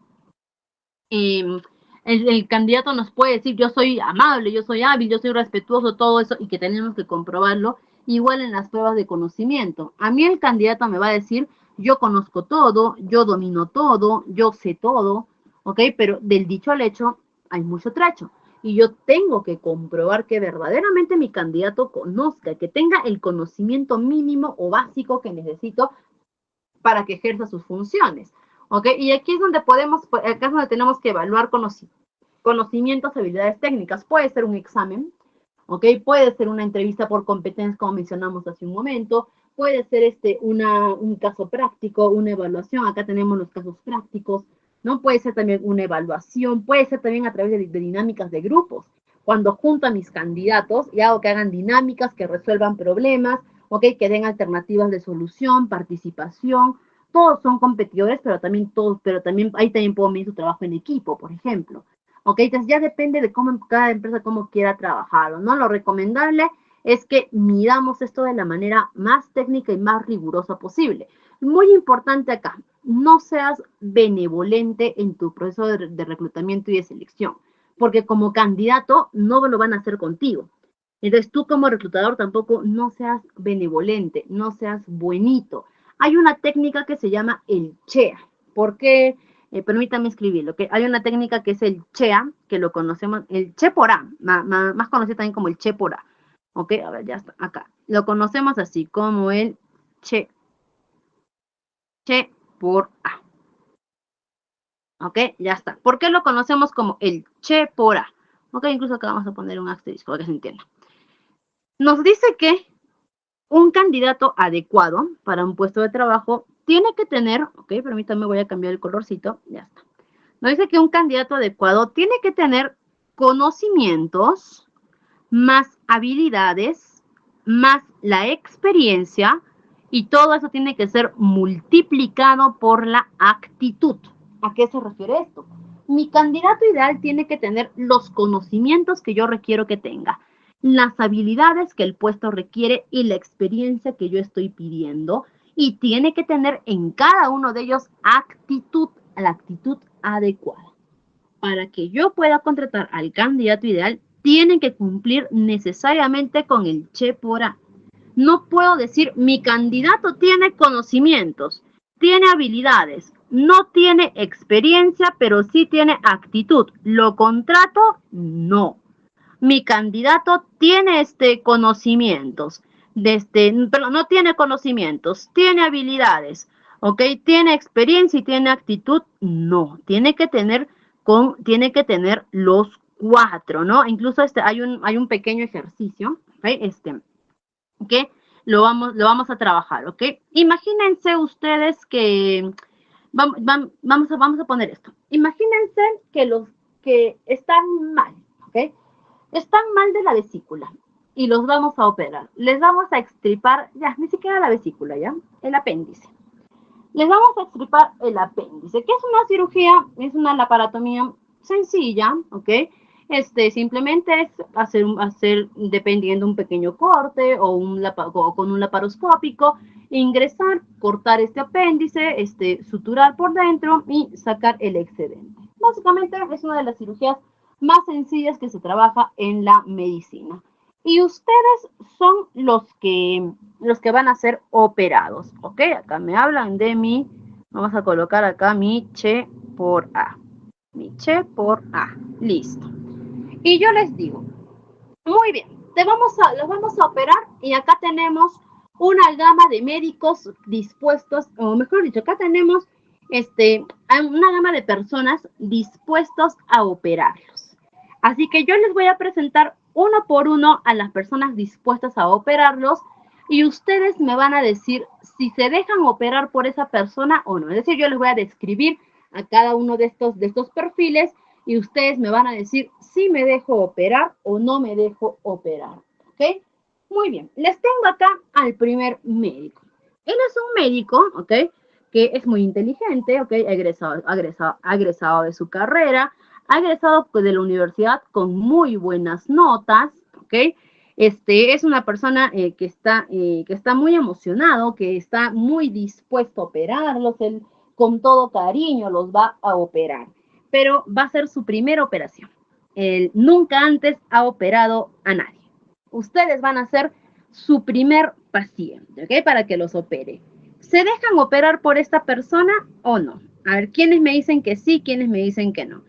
candidato nos puede decir yo soy amable, yo soy hábil, yo soy respetuoso, todo eso, y que tenemos que comprobarlo, igual en las pruebas de conocimiento. A mí el candidato me va a decir yo conozco todo, yo domino todo, yo sé todo, ¿ok? Pero del dicho al hecho hay mucho trecho. Y yo tengo que comprobar que verdaderamente mi candidato conozca, que tenga el conocimiento mínimo o básico que necesito para que ejerza sus funciones. ¿Ok? Y aquí es donde acá es donde tenemos que evaluar conocimientos, habilidades técnicas. Puede ser un examen, ¿ok? Puede ser una entrevista por competencias, como mencionamos hace un momento. puede ser un caso práctico, una evaluación, acá tenemos los casos prácticos, ¿no? Puede ser también una evaluación, puede ser también a través de dinámicas de grupos, cuando junto a mis candidatos y hago que hagan dinámicas que resuelvan problemas, ¿ok? Que den alternativas de solución, participación, todos son competidores, pero también ahí también puedo medir su trabajo en equipo, por ejemplo. ¿Ok? Entonces ya depende de cómo cada empresa cómo quiera trabajarlo, ¿no? Lo recomendable es que midamos esto de la manera más técnica y más rigurosa posible. Muy importante acá, no seas benevolente en tu proceso de reclutamiento y de selección, porque como candidato no lo van a hacer contigo. Entonces tú como reclutador tampoco no seas benevolente, no seas buenito. Hay una técnica que se llama el CHEA. ¿Por qué? Permítame escribirlo. Que hay una técnica que es el CHEA, que lo conocemos, el CHE por A, más conocido también como el CHE por A. ¿Ok? A ver, ya está, acá. Lo conocemos así, como el CHE por A. ¿Ok? Ya está. ¿Por qué lo conocemos como el CHE por A? ¿Ok? Incluso acá vamos a poner un asterisco para que se entienda. Nos dice que un candidato adecuado para un puesto de trabajo tiene que tener, ok, permítanme, voy a cambiar el colorcito, ya está. Nos dice que un candidato adecuado tiene que tener conocimientos, más habilidades, más la experiencia, y todo eso tiene que ser multiplicado por la actitud. ¿A qué se refiere esto? Mi candidato ideal tiene que tener los conocimientos que yo requiero que tenga, las habilidades que el puesto requiere y la experiencia que yo estoy pidiendo, y tiene que tener en cada uno de ellos actitud, la actitud adecuada. Para que yo pueda contratar al candidato ideal, tienen que cumplir necesariamente con el CHE por A. No puedo decir, mi candidato tiene conocimientos, tiene habilidades, no tiene experiencia, pero sí tiene actitud. ¿Lo contrato? No. Mi candidato tiene conocimientos, pero no tiene conocimientos, tiene habilidades, ¿ok? Tiene experiencia y tiene actitud, no, tiene que tener los cuatro, ¿no? Incluso hay un pequeño ejercicio, ¿ok? Que lo vamos a trabajar, ¿ok? Imagínense ustedes que, vamos a poner esto, imagínense que los que están mal, ¿ok? Están mal de la vesícula y los vamos a operar. Les vamos a extirpar, ya, ni siquiera la vesícula, ¿ya? El apéndice. Les vamos a extirpar el apéndice, que es una cirugía, es una laparotomía sencilla, ¿ok? Simplemente es hacer dependiendo un pequeño corte o con un laparoscópico, ingresar, cortar este apéndice, suturar por dentro y sacar el excedente. Básicamente es una de las cirugías más sencillas que se trabaja en la medicina. Y ustedes son los que van a ser operados, ¿ok? Acá me hablan de vamos a colocar acá mi CHE por A. Mi CHE por A, listo. Y yo les digo, muy bien, los vamos a operar y acá tenemos una gama de médicos dispuestos, o mejor dicho, acá tenemos una gama de personas dispuestos a operarlos. Así que yo les voy a presentar uno por uno a las personas dispuestas a operarlos y ustedes me van a decir si se dejan operar por esa persona o no. Es decir, yo les voy a describir a cada uno de estos perfiles y ustedes me van a decir si me dejo operar o no me dejo operar, ¿ok? Muy bien, les tengo acá al primer médico. Él es un médico, ¿ok? Que es muy inteligente, ¿ok? Ha egresado de su carrera, ha egresado de la universidad con muy buenas notas, ¿ok? Es una persona que está muy emocionado, que está muy dispuesto a operarlos, él con todo cariño los va a operar, pero va a ser su primera operación. Él nunca antes ha operado a nadie. Ustedes van a ser su primer paciente, ¿ok? Para que los opere. ¿Se dejan operar por esta persona o no? A ver, ¿quiénes me dicen que sí, quiénes me dicen que no?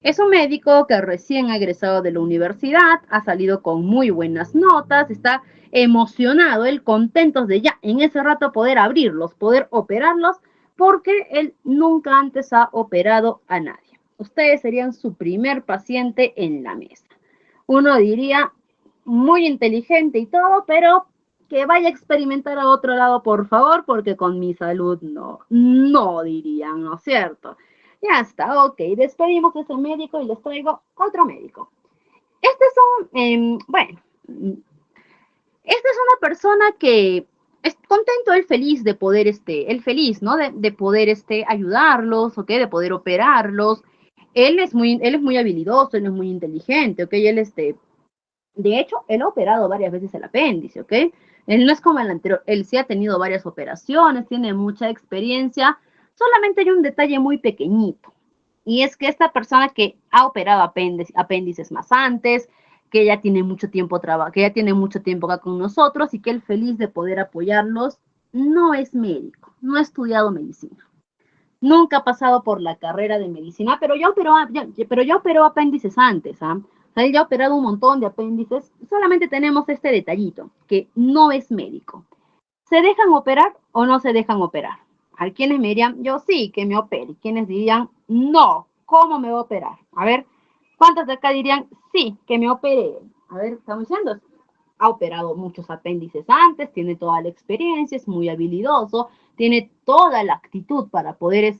Es un médico que recién ha egresado de la universidad, ha salido con muy buenas notas, está emocionado, él contento de ya en ese rato poder abrirlos, poder operarlos, porque él nunca antes ha operado a nadie. Ustedes serían su primer paciente en la mesa. Uno diría, muy inteligente y todo, pero que vaya a experimentar a otro lado, por favor, porque con mi salud no dirían, ¿no es cierto? Ya está, ok, despedimos de ese médico y les traigo otro médico. Este es bueno, esta es una persona que es contento, él feliz de poder, él feliz, ¿no? De poder, ayudarlos, ¿ok? De poder operarlos. Él es muy habilidoso, él es muy inteligente, ¿ok? De hecho, él ha operado varias veces el apéndice, ¿ok? Él no es como el anterior, él sí ha tenido varias operaciones, tiene mucha experiencia. Solamente hay un detalle muy pequeñito, y es que esta persona que ha operado apéndices más antes, que ya tiene mucho tiempo que ya tiene mucho tiempo acá con nosotros y que él feliz de poder apoyarlos, no es médico, no ha estudiado medicina. Nunca ha pasado por la carrera de medicina, pero ya operó apéndices antes, ¿ah? O sea, él ya ha operado un montón de apéndices. Solamente tenemos este detallito, que no es médico. ¿Se dejan operar o no se dejan operar? Hay quienes me dirían, yo sí, que me opere. Y quienes dirían, no, ¿cómo me voy a operar? A ver, ¿cuántos de acá dirían, sí, que me opere? A ver, estamos diciendo, ha operado muchos apéndices antes, tiene toda la experiencia, es muy habilidoso, tiene toda la actitud para poder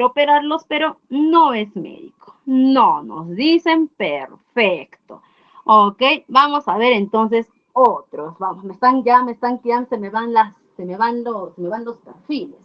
operarlos, pero no es médico. No, nos dicen perfecto. Ok, vamos a ver entonces otros. Vamos, me están quedando, se me van los perfiles.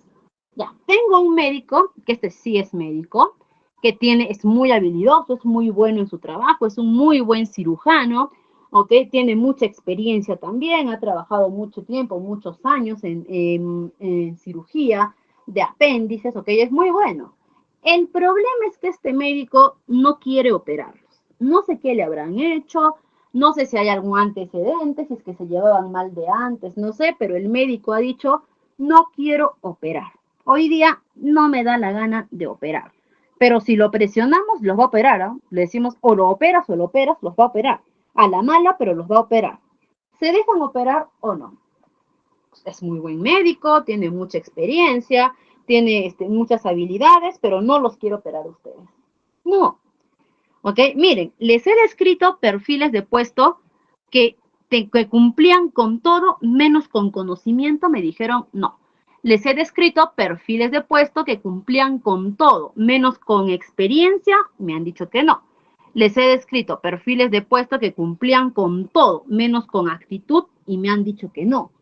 Ya, tengo un médico, que sí es médico, es muy habilidoso, es muy bueno en su trabajo, es un muy buen cirujano, ¿ok? Tiene mucha experiencia también, ha trabajado mucho tiempo, muchos años en cirugía de apéndices, ¿ok? Es muy bueno. El problema es que este médico no quiere operarlos. No sé qué le habrán hecho, no sé si hay algún antecedente, si es que se llevaban mal de antes, no sé, pero el médico ha dicho, no quiero operar. Hoy día no me da la gana de operar. Pero si lo presionamos, los va a operar, ¿eh? Le decimos, o lo operas, los va a operar. A la mala, pero los va a operar. ¿Se dejan operar o no? Es muy buen médico, tiene mucha experiencia, tiene muchas habilidades, pero no los quiero operar a ustedes. No. ¿Ok? Miren, les he descrito perfiles de puesto que cumplían con todo menos con conocimiento, me dijeron no. Les he descrito perfiles de puesto que cumplían con todo menos con experiencia, me han dicho que no. Les he descrito perfiles de puesto que cumplían con todo menos con actitud y me han dicho que no.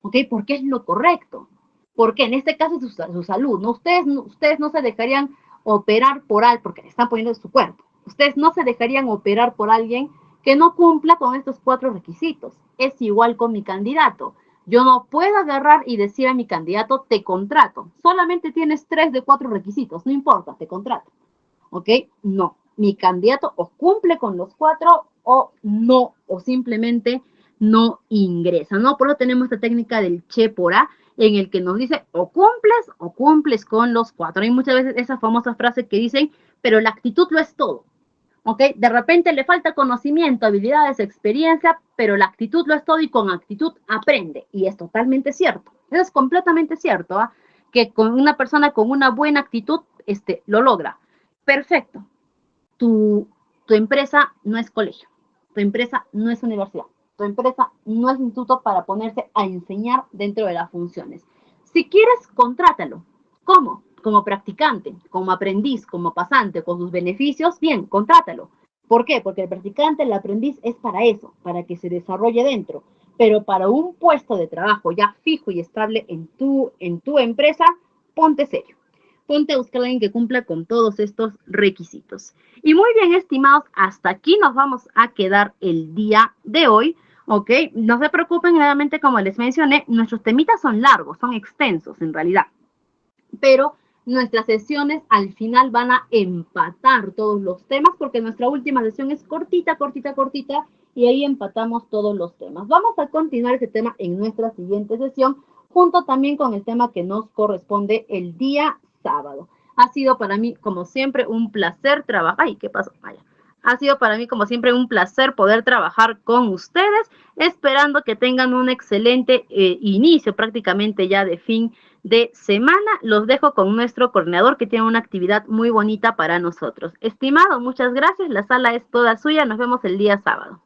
¿Ok? Porque es lo correcto. Porque en este caso es su salud, ¿no? Ustedes no se dejarían operar por algo, porque le están poniendo su cuerpo. Ustedes no se dejarían operar por alguien que no cumpla con estos 4 requisitos. Es igual con mi candidato. Yo no puedo agarrar y decir a mi candidato, te contrato. Solamente tienes 3 de 4 requisitos, no importa, te contrato. ¿Ok? No. Mi candidato o cumple con los 4 o no, o simplemente no ingresa, ¿no? Por eso tenemos esta técnica del Che por A, en el que nos dice o cumples con los 4. Hay muchas veces esa famosa frase que dicen, pero la actitud lo es todo. ¿Ok? De repente le falta conocimiento, habilidades, experiencia, pero la actitud lo es todo y con actitud aprende. Y es totalmente cierto. Eso es completamente cierto, ¿eh? Que con una persona con una buena actitud, lo logra. Perfecto. Tu empresa no es colegio. Tu empresa no es universidad. Tu empresa no es instituto para ponerse a enseñar dentro de las funciones. Si quieres, contrátalo. ¿Cómo? Como practicante, como aprendiz, como pasante, con sus beneficios, bien, contrátalo. ¿Por qué? Porque el practicante, el aprendiz es para eso, para que se desarrolle dentro. Pero para un puesto de trabajo ya fijo y estable en tu empresa, ponte serio. Ponte a buscar a alguien que cumpla con todos estos requisitos. Y muy bien, estimados, hasta aquí nos vamos a quedar el día de hoy. ¿Ok? No se preocupen, nuevamente, como les mencioné, nuestros temitas son largos, son extensos en realidad. Pero nuestras sesiones al final van a empatar todos los temas porque nuestra última sesión es cortita y ahí empatamos todos los temas. Vamos a continuar ese tema en nuestra siguiente sesión junto también con el tema que nos corresponde el día sábado. Ha sido para mí, como siempre, un placer trabajar. Ay, ¿qué pasó? Vaya. Ha sido para mí, como siempre, un placer poder trabajar con ustedes, esperando que tengan un excelente inicio prácticamente ya de fin de semana. Los dejo con nuestro coordinador que tiene una actividad muy bonita para nosotros. Estimado, muchas gracias. La sala es toda suya. Nos vemos el día sábado.